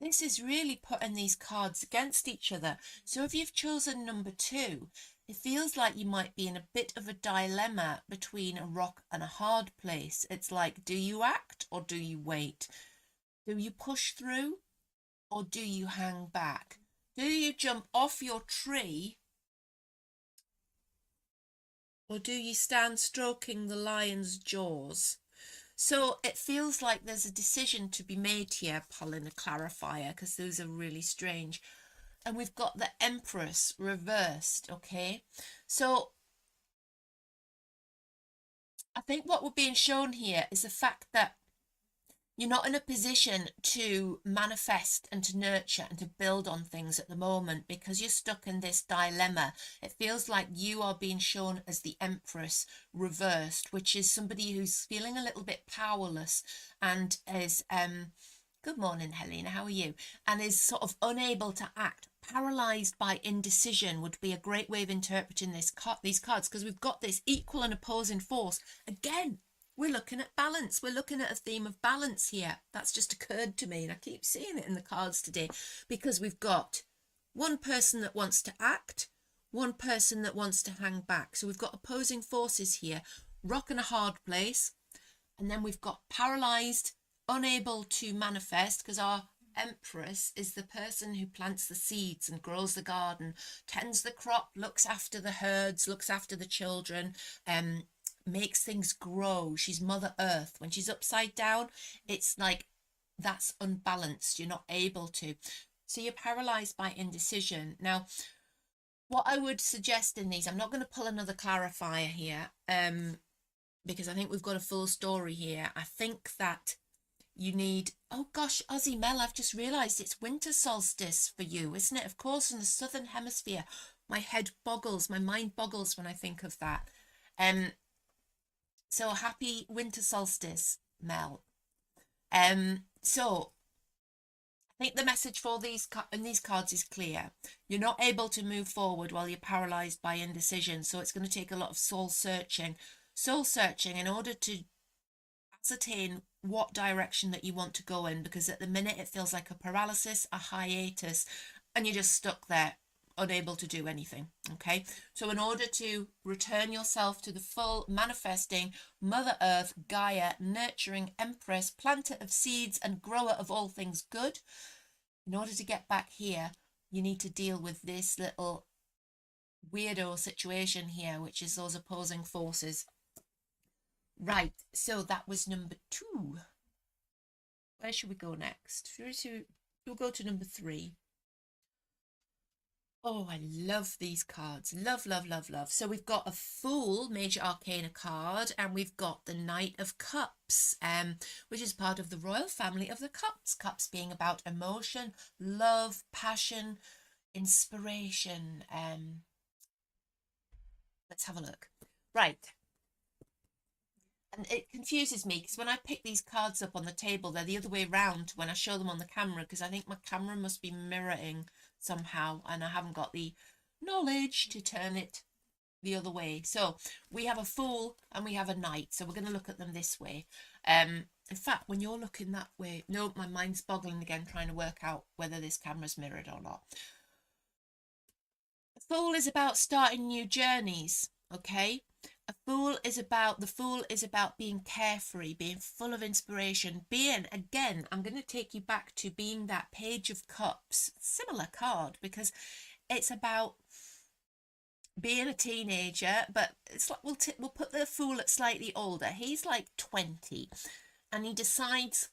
this is really putting these cards against each other. So if you've chosen number 2, it feels like you might be in a bit of a dilemma between a rock and a hard place. It's like, do you act or do you wait? Do you push through or do you hang back? Do you jump off your tree or do you stand stroking the lion's jaws? So it feels like there's a decision to be made here, pulling a clarifier, because those are really strange. And we've got the Empress reversed, okay? So I think what we're being shown here is the fact that you're not in a position to manifest and to nurture and to build on things at the moment because you're stuck in this dilemma. It feels like you are being shown as the Empress reversed, which is somebody who's feeling a little bit powerless and is, good morning, Helena, how are you? And is sort of unable to act. Paralysed by indecision would be a great way of interpreting these cards, because we've got this equal and opposing force. Again, we're looking at balance. We're looking at a theme of balance here. That's just occurred to me, and I keep seeing it in the cards today, because we've got one person that wants to act, one person that wants to hang back. So we've got opposing forces here, rock and a hard place, and then we've got paralysed, unable to manifest, because our Empress is the person who plants the seeds and grows the garden, tends the crop, looks after the herds, looks after the children, makes things grow. She's Mother Earth. When she's upside down, it's like that's unbalanced. You're not able to. So you're paralyzed by indecision. Now, what I would suggest in these, I'm not going to pull another clarifier here, because I think we've got a full story here. I think that you need, oh gosh, Aussie Mel, I've just realised it's winter solstice for you, isn't it? Of course, in the southern hemisphere. My head boggles, my mind boggles when I think of that. So happy winter solstice, Mel. So I think the message for these cards is clear. You're not able to move forward while you're paralysed by indecision. So it's going to take a lot of soul searching in order to ascertain what direction that you want to go in, because at the minute it feels like a paralysis, a hiatus, and you're just stuck there, unable to do anything. Okay, so in order to return yourself to the full manifesting Mother Earth, Gaia, nurturing Empress, planter of seeds and grower of all things good, in order to get back here, you need to deal with this little weirdo situation here, which is those opposing forces. Right, so that was number 2. Where should we go next? We'll go to number 3. Oh, I love these cards. Love, love, love, love. So we've got a Fool, Major Arcana card, and we've got the Knight of Cups, which is part of the royal family of the Cups. Cups being about emotion, love, passion, inspiration. Let's have a look. Right. And it confuses me because when I pick these cards up on the table, they're the other way around when I show them on the camera, because I think my camera must be mirroring somehow and I haven't got the knowledge to turn it the other way. So we have a Fool and we have a Knight. So we're going to look at them this way. In fact, when you're looking that way, no, my mind's boggling again, trying to work out whether this camera's mirrored or not. A fool is about starting new journeys, okay? The fool is about being carefree, being full of inspiration, being, again, I'm going to take you back to being that Page of Cups, similar card, because it's about being a teenager, but it's like we'll put the fool at slightly older. He's like 20 and he decides,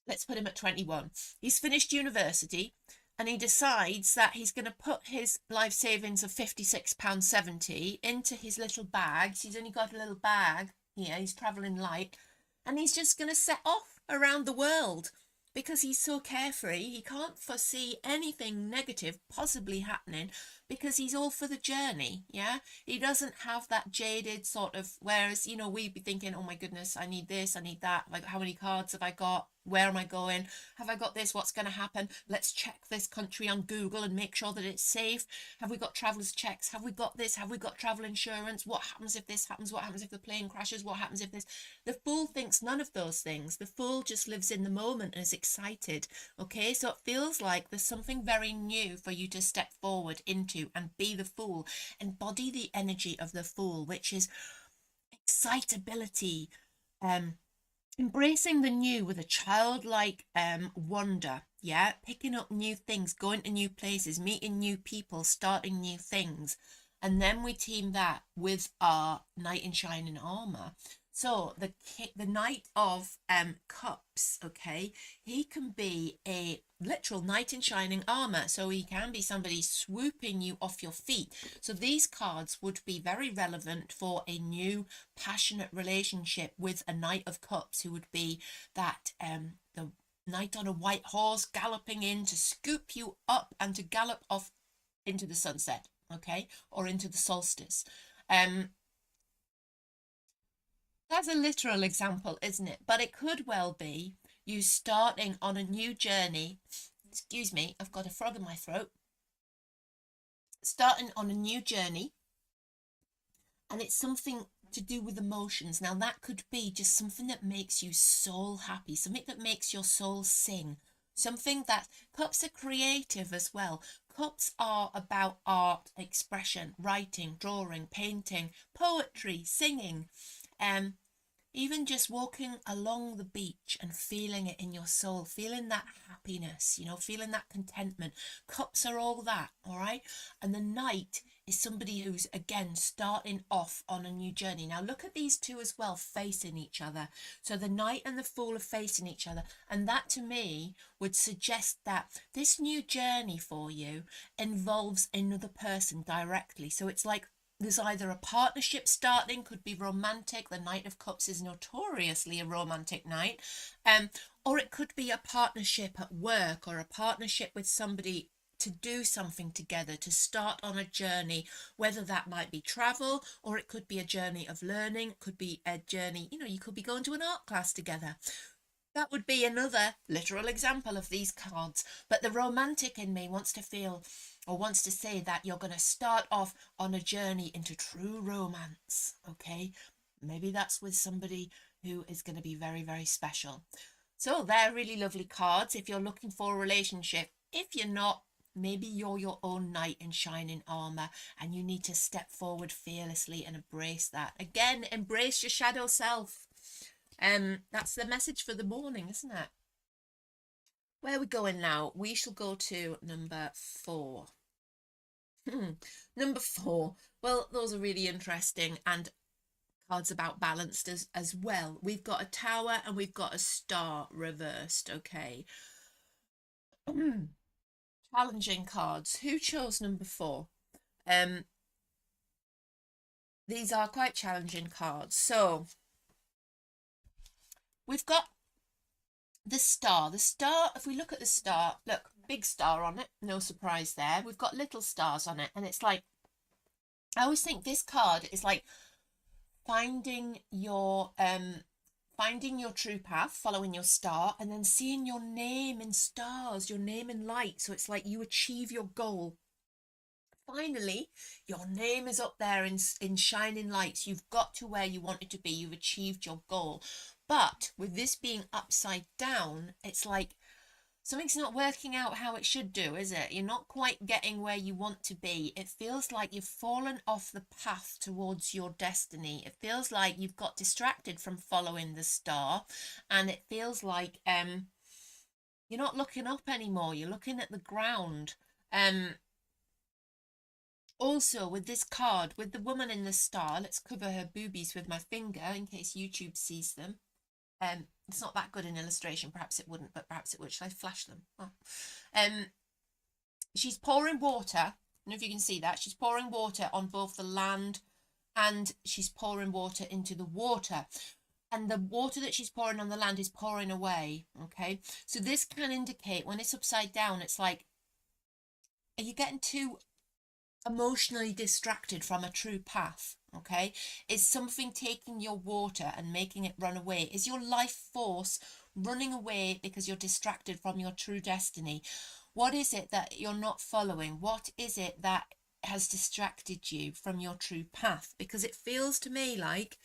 let's put him at 21. He's finished university and he decides that he's going to put his life savings of £56.70 into his little bags. He's only got a little bag here, he's travelling light, and he's just going to set off around the world because he's so carefree. He can't foresee anything negative possibly happening because he's all for the journey. Yeah, he doesn't have that jaded sort of, whereas, you know, we'd be thinking, oh my goodness, I need this, I need that, like how many cards have I got, where am I going, have I got this, what's going to happen, let's check this country on Google and make sure that it's safe, have we got travelers checks, have we got this, have we got travel insurance, what happens if this happens, what happens if the plane crashes, what happens if this. The fool thinks none of those things. The fool just lives in the moment and is excited. Okay, so it feels like there's something very new for you to step forward into and be the fool, embody the energy of the fool, which is excitability, embracing the new with a childlike wonder. Yeah, picking up new things, going to new places, meeting new people, starting new things. And then we team that with our knight in shining armor. So the Knight of Cups, okay, he can be a literal knight in shining armor. So he can be somebody swooping you off your feet. So these cards would be very relevant for a new passionate relationship with a Knight of Cups, who would be that the knight on a white horse galloping in to scoop you up and to gallop off into the sunset, okay, or into the solstice. That's a literal example, isn't it? But it could well be you starting on a new journey. Excuse me, I've got a frog in my throat. Starting on a new journey, and it's something to do with emotions. Now, that could be just something that makes you soul happy, something that makes your soul sing, something that cups are creative as well. Cups are about art, expression, writing, drawing, painting, poetry, singing. Even just walking along the beach and feeling it in your soul, feeling that happiness, you know, feeling that contentment. Cups are all that, all right? And the knight is somebody who's, again, starting off on a new journey. Now, look at these two as well, facing each other. So the knight and the fool are facing each other. And that, to me, would suggest that this new journey for you involves another person directly. So it's like there's either a partnership starting, could be romantic. The Knight of Cups is notoriously a romantic knight. Or it could be a partnership at work, or a partnership with somebody to do something together, to start on a journey, whether that might be travel, or it could be a journey of learning, it could be a journey, you know, you could be going to an art class together. That would be another literal example of these cards. But the romantic in me wants to feel, or wants to say, that you're going to start off on a journey into true romance, okay? Maybe that's with somebody who is going to be very, very special. So they're really lovely cards if you're looking for a relationship. If you're not, maybe you're your own knight in shining armor and you need to step forward fearlessly and embrace that. Again, embrace your shadow self. That's the message for the morning, isn't it? Where are we going now? We shall go to number 4. Number 4. Well, those are really interesting, and cards about balanced as well. We've got a tower and we've got a star reversed, okay. Challenging cards. Who chose number 4? These are quite challenging cards. So we've got the star. The star, if we look at the star, look, big star on it, no surprise there. We've got little stars on it, and it's like, I always think this card is like finding your true path, following your star, and then seeing your name in stars, your name in light. So it's like you achieve your goal Finally, your name is up there in shining lights. You've got to where you wanted to be. You've achieved your goal. But with this being upside down, it's like something's not working out how it should do, is it? You're not quite getting where you want to be. It feels like you've fallen off the path towards your destiny. It feels like you've got distracted from following the star, and it feels like you're not looking up anymore. You're looking at the ground. Also, with this card, with the woman in the star, let's cover her boobies with my finger in case YouTube sees them. It's not that good an illustration. Perhaps it wouldn't, but perhaps it would. Shall I flash them? Oh. She's pouring water. I don't know if you can see that. She's pouring water on both the land and she's pouring water into the water. And the water that she's pouring on the land is pouring away, okay? So this can indicate when it's upside down, it's like, are you getting too emotionally distracted from a true path? Okay, is something taking your water and making it run away? Is your life force running away because you're distracted from your true destiny? What is it that you're not following? What is it that has distracted you from your true path? Because it feels to me like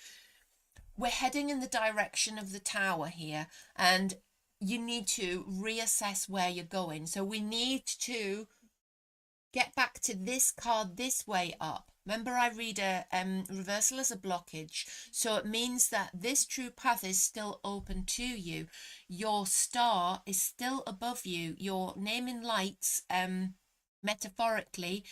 we're heading in the direction of the tower here, and you need to reassess where you're going. So we need to get back to this card this way up. Remember, I read a reversal as a blockage. So it means that this true path is still open to you. Your star is still above you. Your name in lights, metaphorically,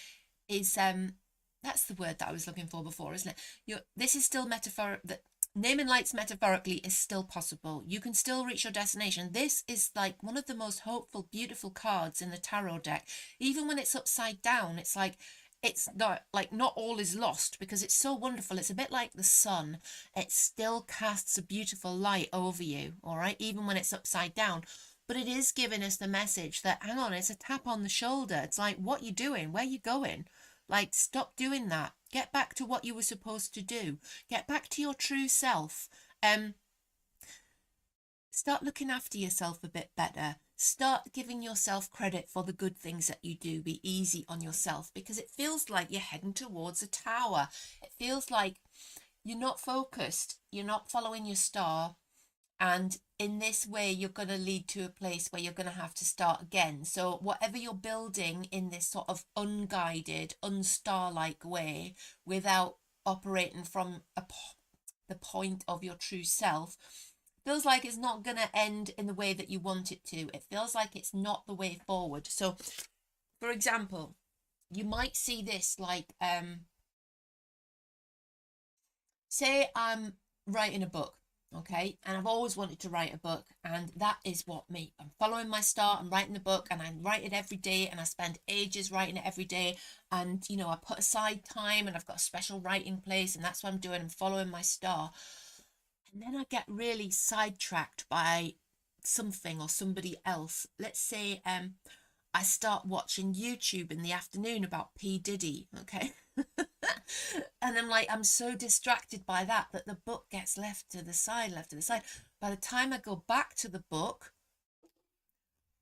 is that's the word that I was looking for before, isn't it? This is still metaphor. That name in lights metaphorically is still possible. You can still reach your destination. This is like one of the most hopeful, beautiful cards in the tarot deck. Even when it's upside down, it's like it's not all is lost, because it's so wonderful. It's a bit like the sun. It still casts a beautiful light over you, all right, even when it's upside down. But it is giving us the message that, hang on, it's a tap on the shoulder. It's like, what you doing? Where you going? Like, stop doing that. Get back to what you were supposed to do. Get back to your true self. Start looking after yourself a bit better. Start giving yourself credit for the good things that you do. Be easy on yourself, because it feels like you're heading towards a tower. It feels like you're not focused. You're not following your star. And in this way, you're going to lead to a place where you're going to have to start again. So whatever you're building in this sort of unguided, unstar-like way, without operating from the point of your true self, feels like it's not going to end in the way that you want it to. It feels like it's not the way forward. So, for example, you might see this like, say I'm writing a book. Okay, and I've always wanted to write a book, and that is what me. I'm following my star. I'm writing a book, and I write it every day, and I spend ages writing it every day. And you know, I put aside time, and I've got a special writing place, and that's what I'm doing. I'm following my star, and then I get really sidetracked by something or somebody else. Let's say I start watching YouTube in the afternoon about P. Diddy, okay? And I'm like, I'm so distracted by that the book gets left to the side. By the time I go back to the book,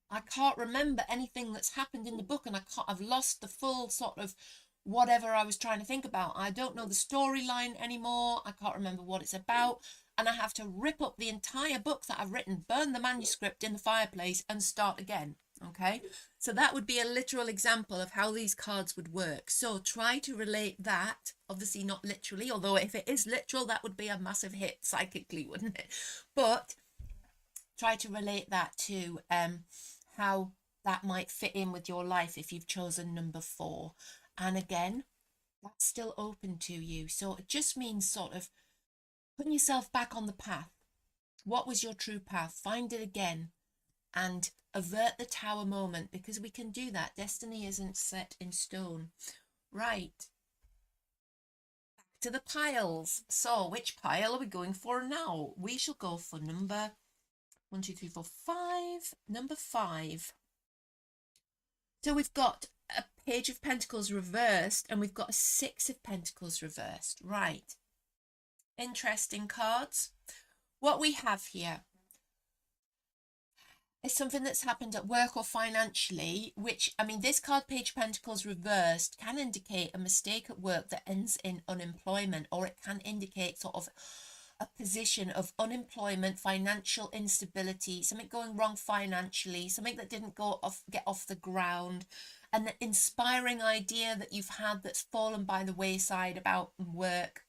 I can't remember anything that's happened in the book, and I've lost the full sort of whatever I was trying to think about. I don't know the storyline anymore. I can't remember what it's about. And I have to rip up the entire book that I've written, burn the manuscript in the fireplace, and start again. Okay, so that would be a literal example of how these cards would work. So try to relate that, obviously not literally, although if it is literal, that would be a massive hit psychically, wouldn't it? But try to relate that to how that might fit in with your life if you've chosen number 4. And again, that's still open to you. So it just means sort of putting yourself back on the path. What was your true path? Find it again and avert the tower moment, because we can do that. Destiny isn't set in stone. Right. Back to the piles. So which pile are we going for now? We shall go for number 1, 2, 3, 4, 5. Number 5. So we've got a Page of Pentacles reversed, and we've got a 6 of Pentacles reversed. Right. Interesting cards. What we have here, It's something that's happened at work or financially, which, I mean, this card, Page of Pentacles reversed, can indicate a mistake at work that ends in unemployment, or it can indicate sort of a position of unemployment, financial instability, something going wrong financially, something that didn't get off the ground, an inspiring idea that you've had that's fallen by the wayside about work,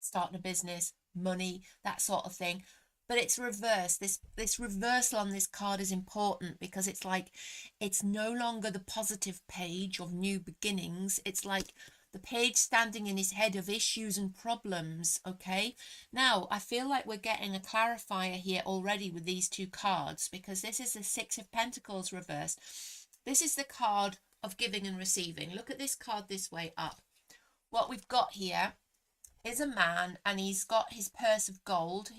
starting a business, money, that sort of thing. But it's reversed. This reversal on this card is important because it's like it's no longer the positive page of new beginnings. It's like the page standing in his head of issues and problems. Okay, now I feel like we're getting a clarifier here already with these two cards, because this is the Six of Pentacles reversed. This is the card of giving and receiving. Look at this card this way up. What we've got here is a man, and he's got his purse of gold.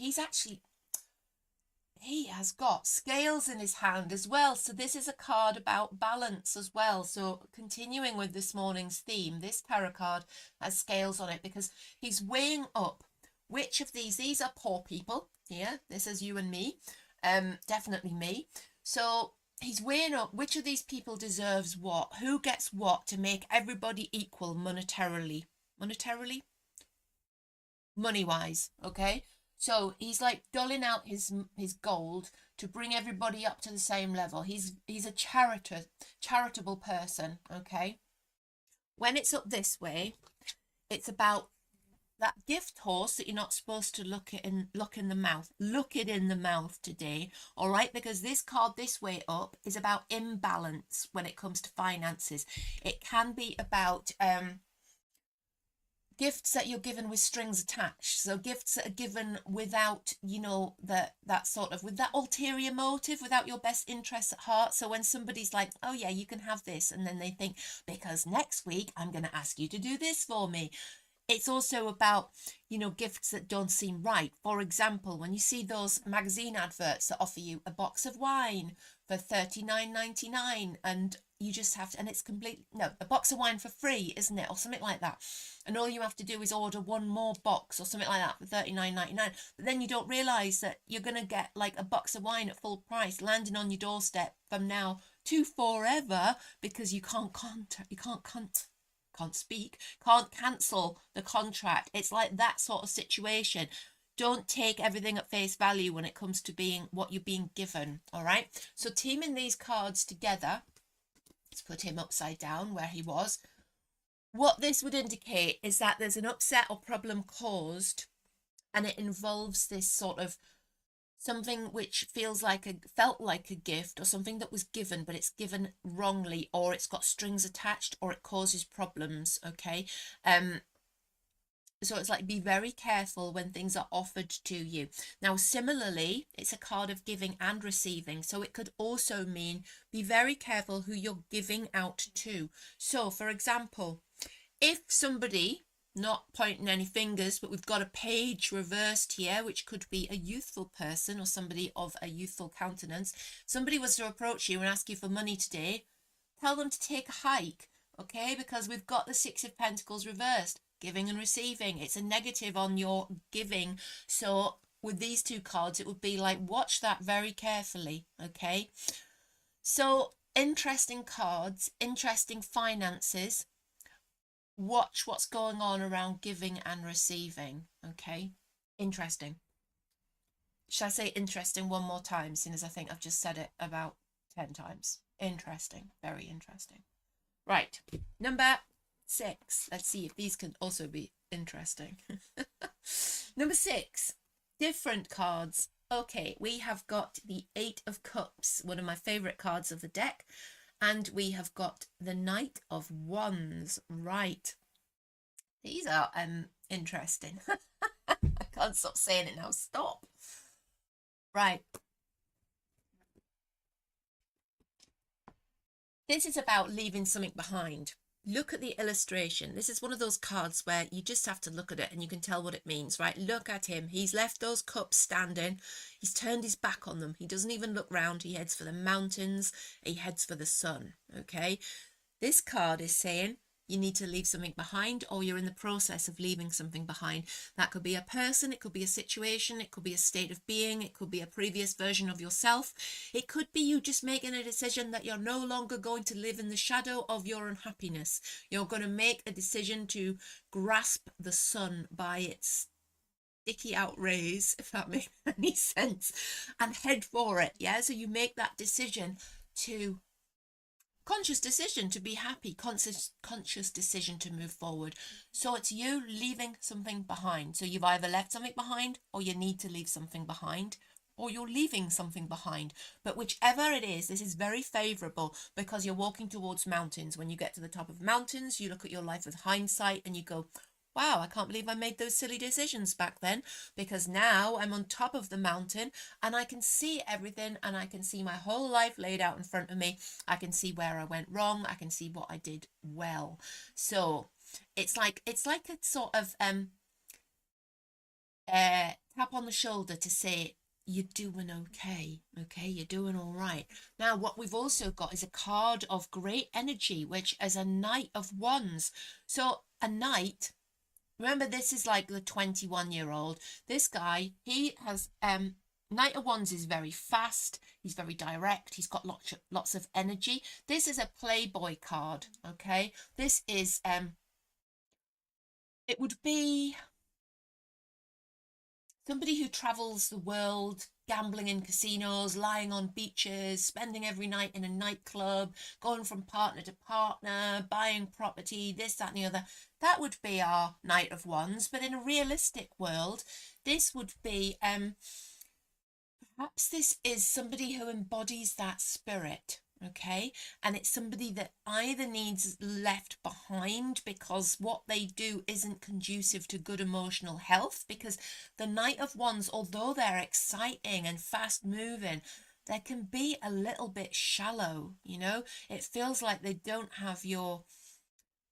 He has got scales in his hand as well. So this is a card about balance as well. So continuing with this morning's theme, this tarot card has scales on it because he's weighing up which of these are poor people here. This is you and me, definitely me. So he's weighing up which of these people deserves what, who gets what, to make everybody equal monetarily, money-wise, okay? So he's like doling out his gold to bring everybody up to the same level. He's a charitable person, okay? When it's up this way, it's about that gift horse that you're not supposed to look in the mouth. Look it in the mouth today, all right? Because this card this way up is about imbalance when it comes to finances. It can be about gifts that you're given with strings attached, so gifts that are given without, you know, that sort of, with that ulterior motive, without your best interests at heart. So when somebody's like, oh yeah, you can have this, and then they think, because next week I'm going to ask you to do this for me. It's also about, you know, gifts that don't seem right. For example, when you see those magazine adverts that offer you a box of wine for $39.99, and you just have to, and it's complete, no, a box of wine for free, isn't it, or something like that, and all you have to do is order one more box or something like that for $39.99. But then you don't realize that you're going to get like a box of wine at full price landing on your doorstep from now to forever, because you can't cancel the contract. It's like that sort of situation. Don't take everything at face value when it comes to being what you're being given, all right? So teaming these cards together, let's put him upside down where he was. What this would indicate is that there's an upset or problem caused, and it involves this sort of something which felt like a gift, or something that was given but it's given wrongly, or it's got strings attached, or it causes problems, okay? So it's like, be very careful when things are offered to you. Now similarly, it's a card of giving and receiving, so it could also mean be very careful who you're giving out to. So for example, if somebody, not pointing any fingers, but we've got a page reversed here, which could be a youthful person or somebody of a youthful countenance. Somebody was to approach you and ask you for money today, tell them to take a hike, okay? Because we've got the Six of Pentacles reversed, giving and receiving. It's a negative on your giving. So with these two cards, it would be like, watch that very carefully, okay? So interesting cards, interesting finances. Watch what's going on around giving and receiving, okay? Interesting. Should I say interesting one more time, seeing as I think I've just said it about 10 times? Interesting, very interesting. Right, number 6. Let's see if these can also be interesting. Number 6, different cards. Okay, we have got the 8 of Cups, one of my favorite cards of the deck. And we have got the Knight of Wands. Right. These are interesting. I can't stop saying it now. Stop. Right. This is about leaving something behind. Look at the illustration. This is one of those cards where you just have to look at it and you can tell what it means, right? Look at him. He's left those cups standing. He's turned his back on them. He doesn't even look round. He heads for the mountains. He heads for the sun, okay? This card is saying, you need to leave something behind, or you're in the process of leaving something behind. That could be a person, it could be a situation, it could be a state of being, it could be a previous version of yourself. It could be you just making a decision that you're no longer going to live in the shadow of your unhappiness. You're going to make a decision to grasp the sun by its sticky out rays, if that makes any sense, and head for it. Yeah, so you make that decision to conscious decision to be happy, conscious decision to move forward. So it's you leaving something behind. So you've either left something behind, or you need to leave something behind, or you're leaving something behind. But whichever it is, this is very favorable because you're walking towards mountains. When you get to the top of mountains, you look at your life with hindsight and you go, wow, I can't believe I made those silly decisions back then, because now I'm on top of the mountain and I can see everything, and I can see my whole life laid out in front of me. I can see where I went wrong. I can see what I did well. So it's like a sort of tap on the shoulder to say, you're doing okay, you're doing all right. Now, what we've also got is a card of great energy, which is a Knight of Wands. So a knight, remember, this is like the 21-year-old. This guy, he has Knight of Wands is very fast. He's very direct. He's got lots of energy. This is a playboy card. Okay, this is it would be somebody who travels the world, gambling in casinos, lying on beaches, spending every night in a nightclub, going from partner to partner, buying property, this, that, and the other. That would be our Knight of Wands. But in a realistic world, this would be, perhaps this is somebody who embodies that spirit. Okay, and it's somebody that either needs left behind because what they do isn't conducive to good emotional health, because the Knight of Wands, although they're exciting and fast moving, they can be a little bit shallow. You know, it feels like they don't have your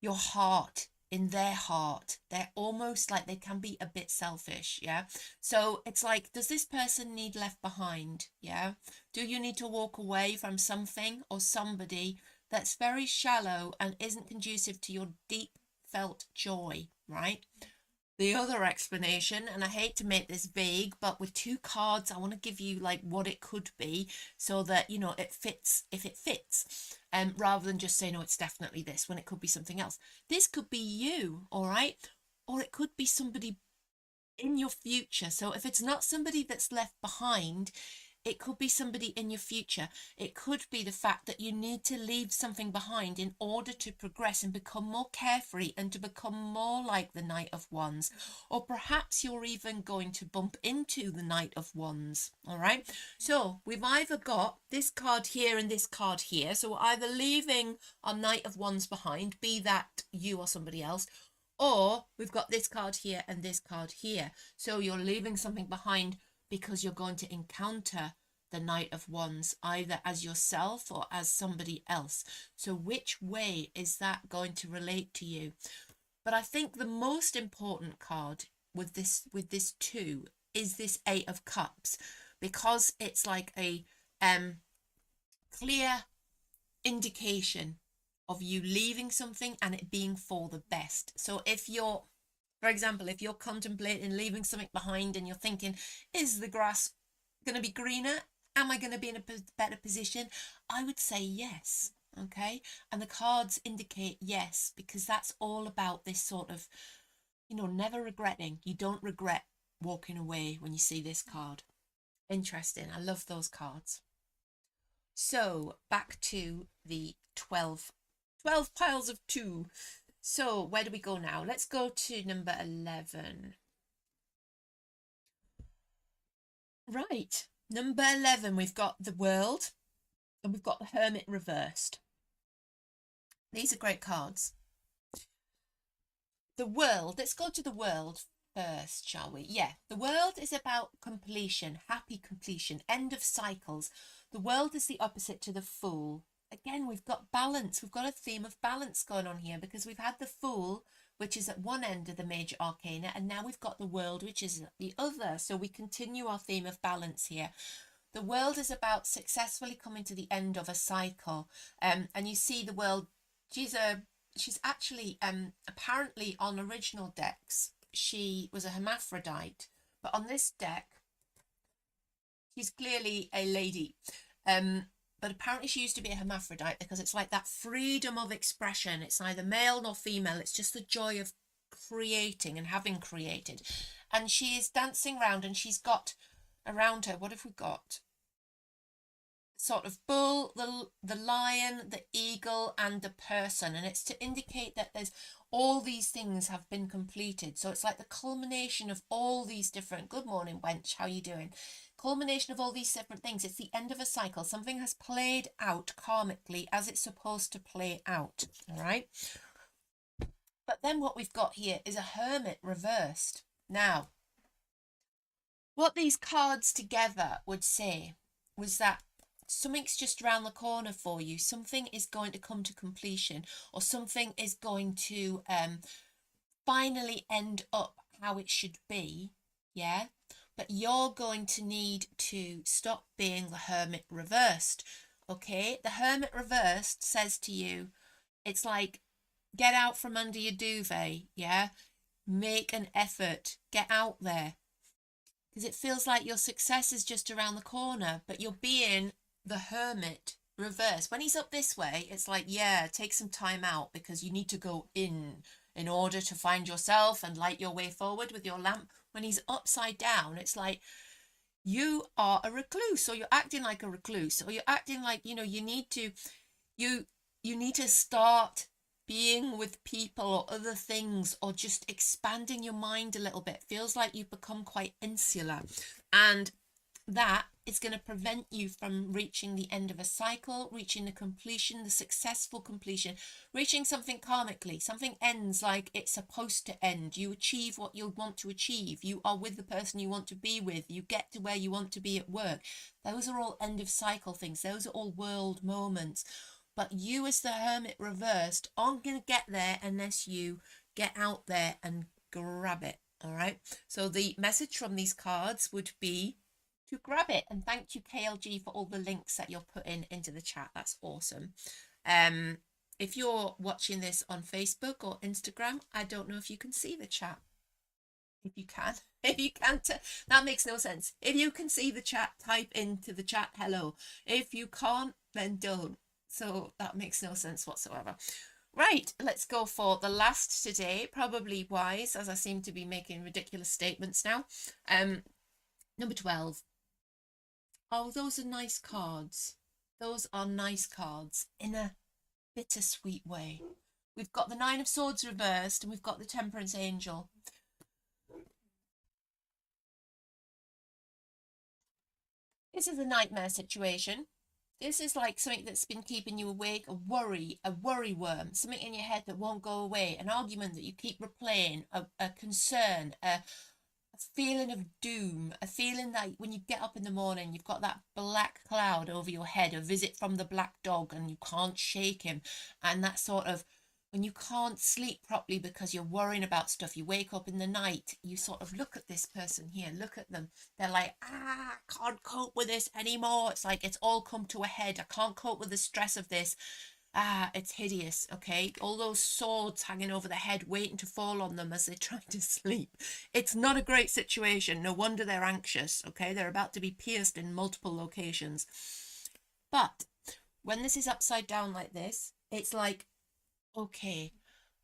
heart in their heart. They're almost like they can be a bit selfish. Yeah, so it's like, does this person need left behind? Yeah, do you need to walk away from something or somebody that's very shallow and isn't conducive to your deep felt joy, right? The other explanation, and I hate to make this vague, but with two cards, I want to give you like what it could be, so that, you know, it fits if it fits, rather than just say, no, it's definitely this, when it could be something else. This could be you, all right? Or it could be somebody in your future. So if it's not somebody that's left behind, it could be somebody in your future. It could be the fact that you need to leave something behind in order to progress and become more carefree and to become more like the Knight of Wands. Or perhaps you're even going to bump into the Knight of Wands. All right. So we've either got this card here and this card here. So we're either leaving our Knight of Wands behind, be that you or somebody else, or we've got this card here and this card here. So you're leaving something behind because you're going to encounter the Knight of Wands either as yourself or as somebody else. So which way is that going to relate to you? But I think the most important card with this too is this Eight of Cups, because it's like a clear indication of you leaving something and it being for the best. So if you're, for example, if you're contemplating leaving something behind and you're thinking, is the grass going to be greener? Am I going to be in a better position? I would say yes. Okay. And the cards indicate yes, because that's all about this sort of, you know, never regretting. You don't regret walking away when you see this card. Interesting. I love those cards. So back to the 12 piles of 2. So where do we go now? Let's go to number 11. Right, number 11, we've got the World and we've got the Hermit reversed. These are great cards. The World, let's go to the World first, shall we? Yeah, the World is about completion, happy completion, end of cycles. The World is the opposite to the Fool. Again, we've got balance. We've got a theme of balance going on here, because we've had the Fool, which is at one end of the major arcana, and now we've got the World, which is at the other. So we continue our theme of balance here. The World is about successfully coming to the end of a cycle. And you see the World, she's a she's actually apparently on original decks she was a hermaphrodite, but on this deck she's clearly a lady. Um, but apparently she used to be a hermaphrodite because it's like that freedom of expression. It's neither male nor female. It's just the joy of creating and having created. And she is dancing around and she's got around her, what have we got? Sort of bull, the lion, the eagle, and the person, and it's to indicate that there's all these things have been completed. So it's like the culmination of all these different. Good morning, wench. How you doing? Culmination of all these different things. It's the end of a cycle. Something has played out karmically as it's supposed to play out. All right. But then what we've got here is a hermit reversed. Now, what these cards together would say was that something's just around the corner for you. Something is going to come to completion, or something is going to finally end up how it should be. Yeah. But you're going to need to stop being the hermit reversed. Okay. The hermit reversed says to you, it's like, get out from under your duvet. Yeah. Make an effort. Get out there. Because it feels like your success is just around the corner, but you're being the hermit reverse. When he's up this way, it's like, yeah, take some time out because you need to go in order to find yourself and light your way forward with your lamp. When he's upside down, it's like you are a recluse, or you're acting like a recluse, or you're acting like, you need to you need to start being with people or other things, or just expanding your mind a little bit. Feels like you've become quite insular, and that is going to prevent you from reaching the end of a cycle, reaching the completion, the successful completion, reaching something karmically. Something ends like it's supposed to end. You achieve what you want to achieve. You are with the person you want to be with. You get to where you want to be at work. Those are all end of cycle things. Those are all world moments. But you, as the hermit reversed, aren't going to get there unless you get out there and grab it. All right. So the message from these cards would be to grab it. And thank you, KLG, for all the links that you're putting into the chat. That's awesome. If you're watching this on Facebook or Instagram, I don't know if you can see the chat. If you can, that makes no sense. If you can see the chat, type into the chat hello. If you can't, then don't. So that makes no sense whatsoever. Right, let's go for the last today. Probably wise, as I seem to be making ridiculous statements now. Number 12. Oh, those are nice cards. Those are nice cards in a bittersweet way. We've got the Nine of Swords reversed, and we've got the Temperance Angel. This is a nightmare situation. This is like something that's been keeping you awake, a worry worm, something in your head that won't go away, an argument that you keep replaying, a concern, a feeling of doom, a feeling that when you get up in the morning, you've got that black cloud over your head, a visit from the black dog, and you can't shake him. And that sort of, when you can't sleep properly because you're worrying about stuff, you wake up in the night, you sort of look at this person here, look at them. They're like, I can't cope with this anymore. It's like it's all come to a head. I can't cope with the stress of this. It's hideous. Okay, all those swords hanging over the head waiting to fall on them as they try to sleep. It's not a great situation. No wonder they're anxious. Okay, they're about to be pierced in multiple locations. But when this is upside down like this, it's like, okay,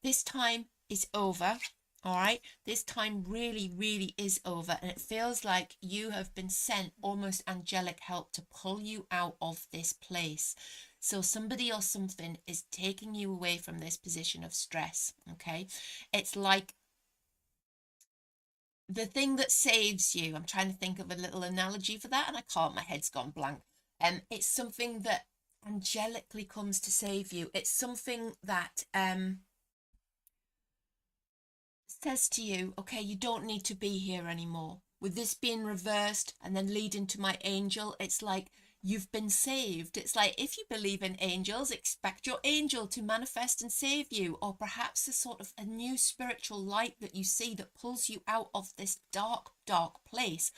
this time is over. All right, this time really, really is over, and it feels like you have been sent almost angelic help to pull you out of this place. So somebody or something is taking you away from this position of stress. Okay, it's like the thing that saves you. I'm trying to think of a little analogy for that, and I can't. My head's gone blank. It's something that angelically comes to save you. It's something that says to you, okay, you don't need to be here anymore. With this being reversed and then leading to my angel, it's like you've been saved. It's like, if you believe in angels, expect your angel to manifest and save you, or perhaps a sort of a new spiritual light that you see that pulls you out of this dark, dark place.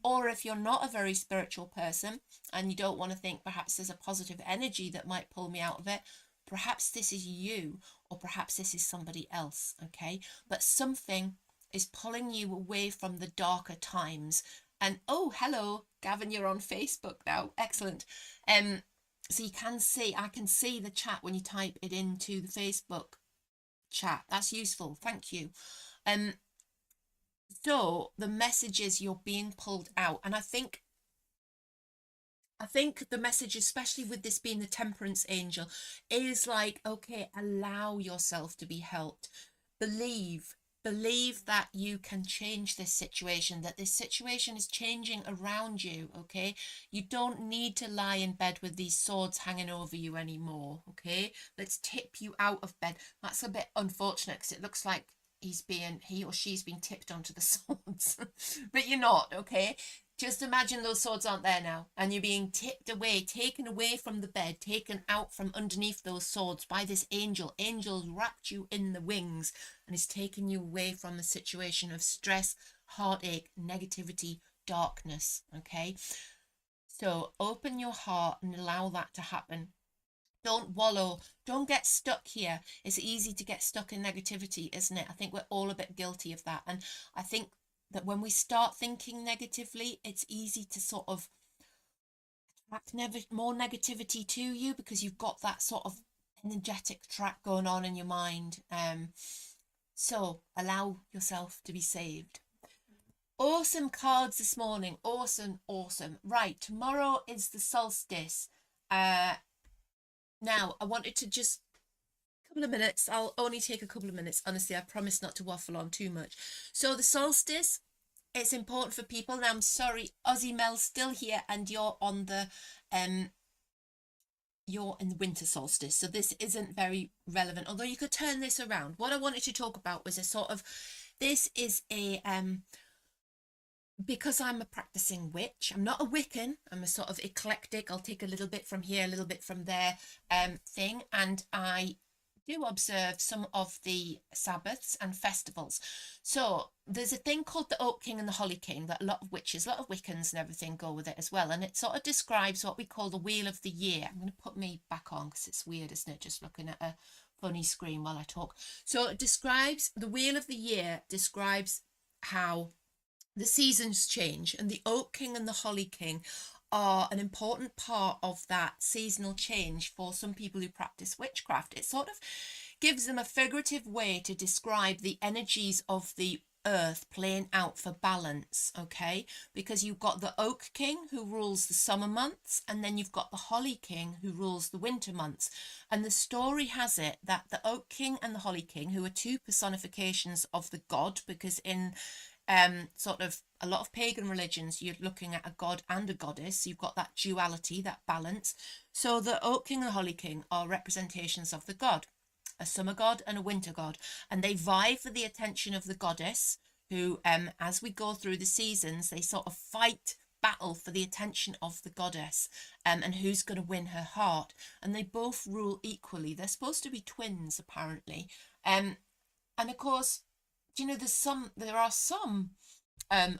Or if you're not a very spiritual person and you don't want to think perhaps there's a positive energy that might pull me out of it, perhaps this is you, or perhaps this is somebody else, okay? But something is pulling you away from the darker times. And oh, hello, Gavin, you're on Facebook now. Excellent. So you can see, I can see the chat when you type it into the Facebook chat. That's useful. Thank you. So the message is you're being pulled out. And I think the message, especially with this being the temperance angel, is like, okay, allow yourself to be helped. Believe that you can change this situation, that this situation is changing around you, okay? You don't need to lie in bed with these swords hanging over you anymore, okay? Let's tip you out of bed. That's a bit unfortunate because it looks like he or she's being tipped onto the swords, but you're not, okay? Just imagine those swords aren't there now, and you're being tipped away, taken away from the bed, taken out from underneath those swords by this angel. Angel's wrapped you in the wings and is taking you away from a situation of stress, heartache, negativity, darkness, okay? So open your heart and allow that to happen. Don't wallow. Don't get stuck here. It's easy to get stuck in negativity, isn't it? I think we're all a bit guilty of that. And I think that when we start thinking negatively, it's easy to sort of attract more negativity to you because you've got that sort of energetic track going on in your mind. So allow yourself to be saved. Awesome cards this morning. Awesome. Right, tomorrow is the solstice. Now, I wanted to just a couple of minutes. I'll only take a couple of minutes. Honestly, I promise not to waffle on too much. So the solstice, it's important for people. Now, I'm sorry, Aussie Mel's still here and you're in the winter solstice. So this isn't very relevant, although you could turn this around. What I wanted to talk about was this is a because I'm a practicing witch. I'm not a Wiccan. I'm a sort of eclectic. I'll take a little bit from here, a little bit from there thing. And I do observe some of the Sabbaths and festivals. So there's a thing called the Oak King and the Holly King that a lot of witches, a lot of Wiccans and everything go with it as well. And it sort of describes what we call the Wheel of the Year. I'm going to put me back on because it's weird, isn't it? Just looking at a funny screen while I talk. So it describes, the Wheel of the Year describes how the seasons change, and the Oak King and the Holly King are an important part of that seasonal change for some people who practice witchcraft. It sort of gives them a figurative way to describe the energies of the earth playing out for balance, okay? Because you've got the Oak King who rules the summer months, and then you've got the Holly King who rules the winter months. And the story has it that the Oak King and the Holly King, who are two personifications of the god, because in sort of a lot of pagan religions, you're looking at a god and a goddess. You've got that duality, that balance. So the Oak King and the Holly King are representations of the god, a summer god and a winter god, and they vie for the attention of the goddess, who as we go through the seasons, they sort of battle for the attention of the goddess, and who's going to win her heart. And they both rule equally. They're supposed to be twins, apparently. And of course, you know, there are some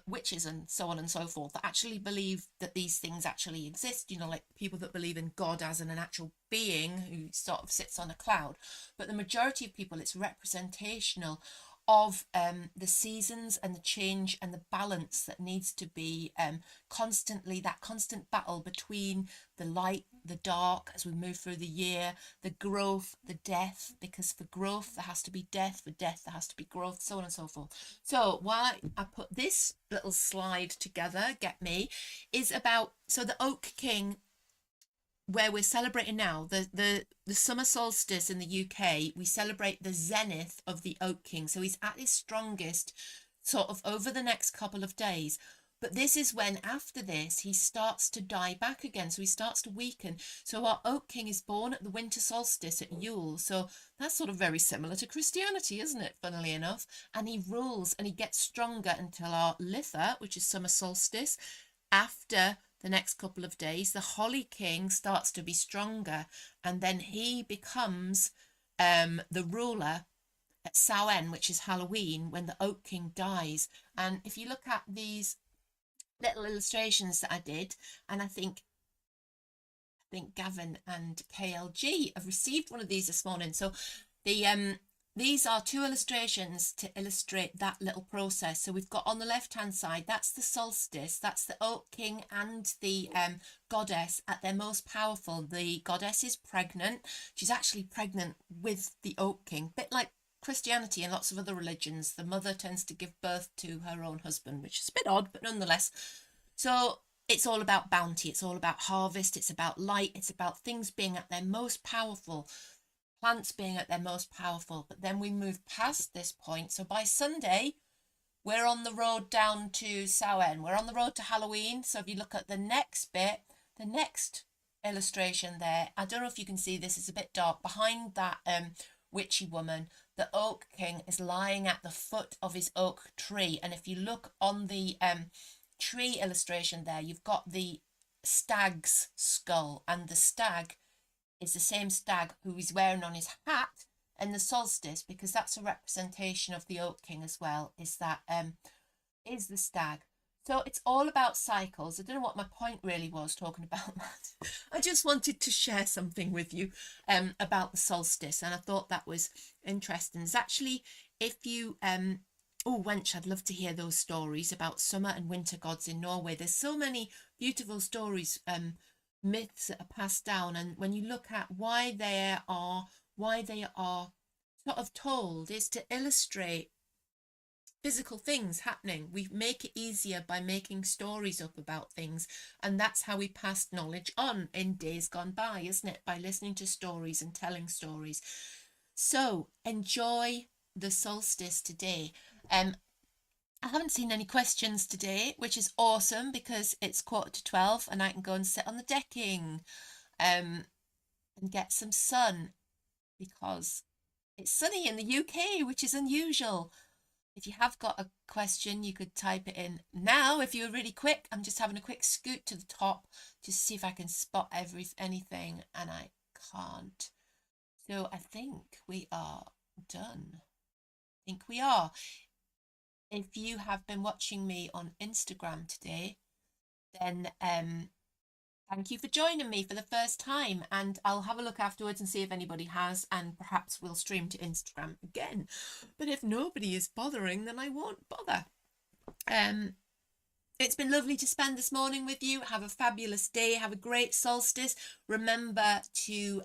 witches and so on and so forth that actually believe that these things actually exist, you know, like people that believe in God as an actual being who sort of sits on a cloud. But the majority of people, it's representational of the seasons and the change and the balance that needs to be constantly, that constant battle between the light, the dark as we move through the year, the growth, the death, because for growth there has to be death, for death there has to be growth, so on and so forth. So while I put this little slide together, get me, is about, so the Oak King, where we're celebrating now, the summer solstice in the UK, we celebrate the zenith of the Oak King. So he's at his strongest sort of over the next couple of days. But this is when, after this, he starts to die back again. So he starts to weaken. So our Oak King is born at the winter solstice at Yule. So that's sort of very similar to Christianity, isn't it, funnily enough? And he rules and he gets stronger until our Litha, which is summer solstice, after the next couple of days, the Holly King starts to be stronger, and then he becomes the ruler at Samhain, which is Halloween, when the Oak King dies. And if you look at these little illustrations that I did, and I think Gavin and KLG have received one of these this morning. So These are two illustrations to illustrate that little process. So we've got on the left hand side, that's the solstice, that's the Oak King and the goddess at their most powerful. The goddess is pregnant. She's actually pregnant with the Oak King, a bit like Christianity and lots of other religions. The mother tends to give birth to her own husband, which is a bit odd, but nonetheless. So it's all about bounty, it's all about harvest, it's about light, it's about things being at their most powerful, plants being at their most powerful. But then we move past this point. So by Sunday, we're on the road down to Samhain. We're on the road to Halloween. So if you look at the next bit, the next illustration there, I don't know if you can see this, it's a bit dark. Behind that witchy woman, the Oak King is lying at the foot of his oak tree. And if you look on the tree illustration there, you've got the stag's skull, and the stag is the same stag who he's wearing on his hat and the solstice, because that's a representation of the Oak King as well, is that is the stag. So it's all about cycles. I don't know what my point really was talking about that. I just wanted to share something with you about the solstice, and I thought that was interesting. It's actually, if you oh, wench, I'd love to hear those stories about summer and winter gods in Norway. There's so many beautiful stories, myths that are passed down, and when you look at why they are sort of told, is to illustrate physical things happening. We make it easier by making stories up about things, and that's how we passed knowledge on in days gone by, isn't it? By listening to stories and telling stories. So enjoy the solstice today. I haven't seen any questions today, which is awesome because it's 11:45 and I can go and sit on the decking and get some sun, because it's sunny in the UK, which is unusual. If you have got a question, you could type it in now. If you're really quick, I'm just having a quick scoot to the top to see if I can spot anything, and I can't. So I think we are done. I think we are. If you have been watching me on Instagram today, then thank you for joining me for the first time, and I'll have a look afterwards and see if anybody has, and perhaps we'll stream to Instagram again. But if nobody is bothering, then I won't bother. It's been lovely to spend this morning with you. Have a fabulous day. Have a great solstice. Remember to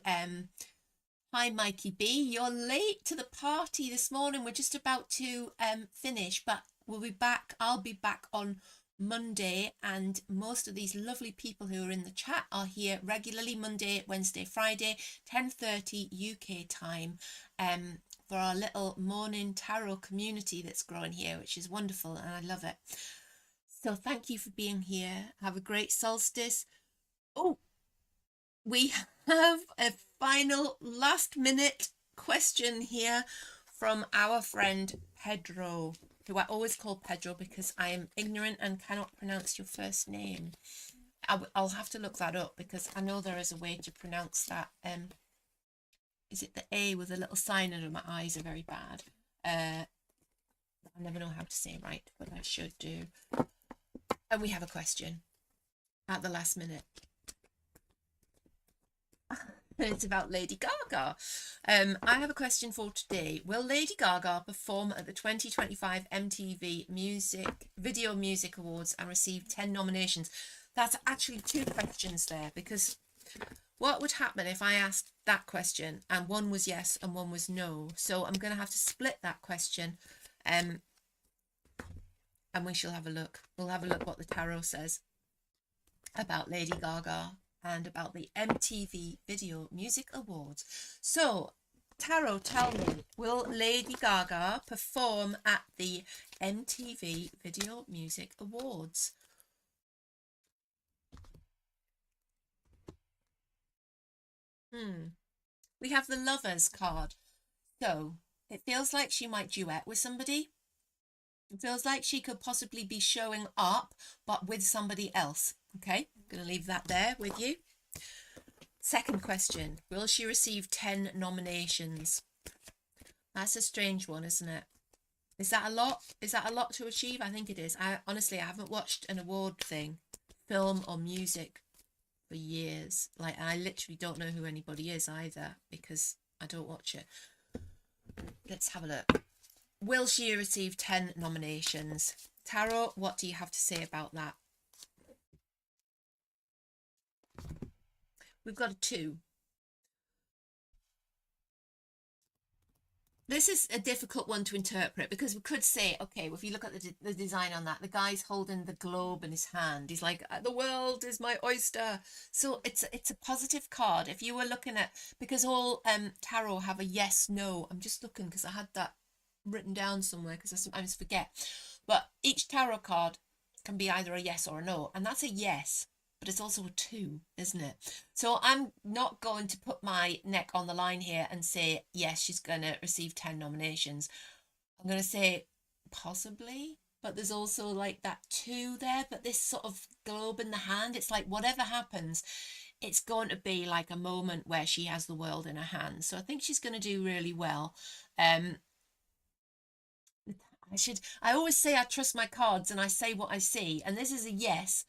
hi, Mikey B. You're late to the party this morning. We're just about to finish, but we'll be back. I'll be back on Monday, and most of these lovely people who are in the chat are here regularly Monday, Wednesday, Friday, 10:30 UK time, for our little morning tarot community that's growing here, which is wonderful, and I love it. So thank you for being here. Have a great solstice. Oh, we have a final last minute question here from our friend Pedro, who I always call Pedro because I am ignorant and cannot pronounce your first name. I'll have to look that up because I know there is a way to pronounce that. Is it the A with a little sign under? My eyes are very bad. I never know how to say it right, but I should do. And we have a question at the last minute. It's about Lady Gaga. I have a question for today. Will Lady Gaga perform at the 2025 MTV Video Music Awards and receive 10 nominations? That's actually two questions there, because what would happen if I asked that question and one was yes and one was no? So I'm going to have to split that question, and we shall have a look. We'll have a look what the tarot says about Lady Gaga and about the MTV Video Music Awards. So, tarot, tell me, will Lady Gaga perform at the MTV Video Music Awards? We have the Lovers card. So, it feels like she might duet with somebody. It feels like she could possibly be showing up, but with somebody else. Okay, I'm going to leave that there with you. Second question, will she receive 10 nominations? That's a strange one, isn't it? Is that a lot? Is that a lot to achieve? I think it is. Honestly, I haven't watched an award thing, film or music, for years. Like, I literally don't know who anybody is either, because I don't watch it. Let's have a look. Will she receive 10 nominations? Tarot, what do you have to say about that? We've got a 2. This is a difficult one to interpret because we could say, okay, well, if you look at the design on that, the guy's holding the globe in his hand. He's like, the world is my oyster. So it's a positive card. If you were looking at, because all tarot have a yes, no. I'm just looking because I had that written down somewhere because I sometimes forget. But each tarot card can be either a yes or a no. And that's a yes, but it's also a 2, isn't it? So I'm not going to put my neck on the line here and say, yes, she's going to receive 10 nominations. I'm going to say possibly, but there's also like that 2 there, but this sort of globe in the hand, it's like whatever happens, it's going to be like a moment where she has the world in her hands. So I think she's going to do really well. I always say I trust my cards and I say what I see, and this is a yes,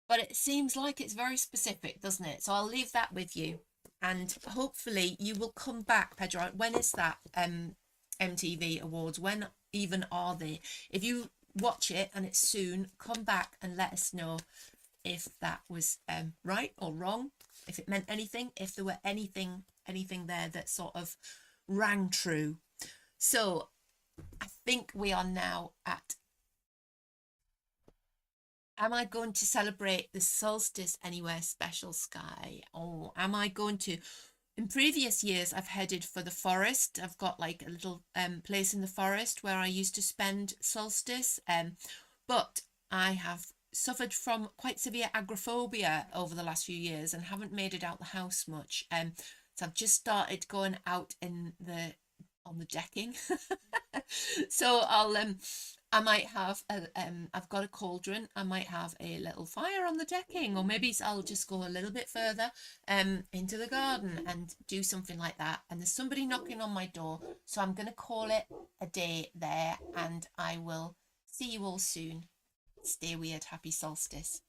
but it seems like it's very specific, doesn't it? So I'll leave that with you, and hopefully you will come back, Pedro. When is that MTV Awards? When even are they? If you watch it and it's soon, come back and let us know if that was right or wrong, if it meant anything, if there were anything there that sort of rang true. So I think we are now at, am I going to celebrate the solstice anywhere special, Sky? Or am I going to, in previous years, I've headed for the forest. I've got like a little place in the forest where I used to spend solstice. But I have suffered from quite severe agoraphobia over the last few years and haven't made it out the house much. So I've just started going out on the decking. So I might have I've got a cauldron. I might have a little fire on the decking, or maybe I'll just go a little bit further into the garden and do something like that. And there's somebody knocking on my door, so I'm going to call it a day there, and I will see you all soon. Stay weird. Happy solstice.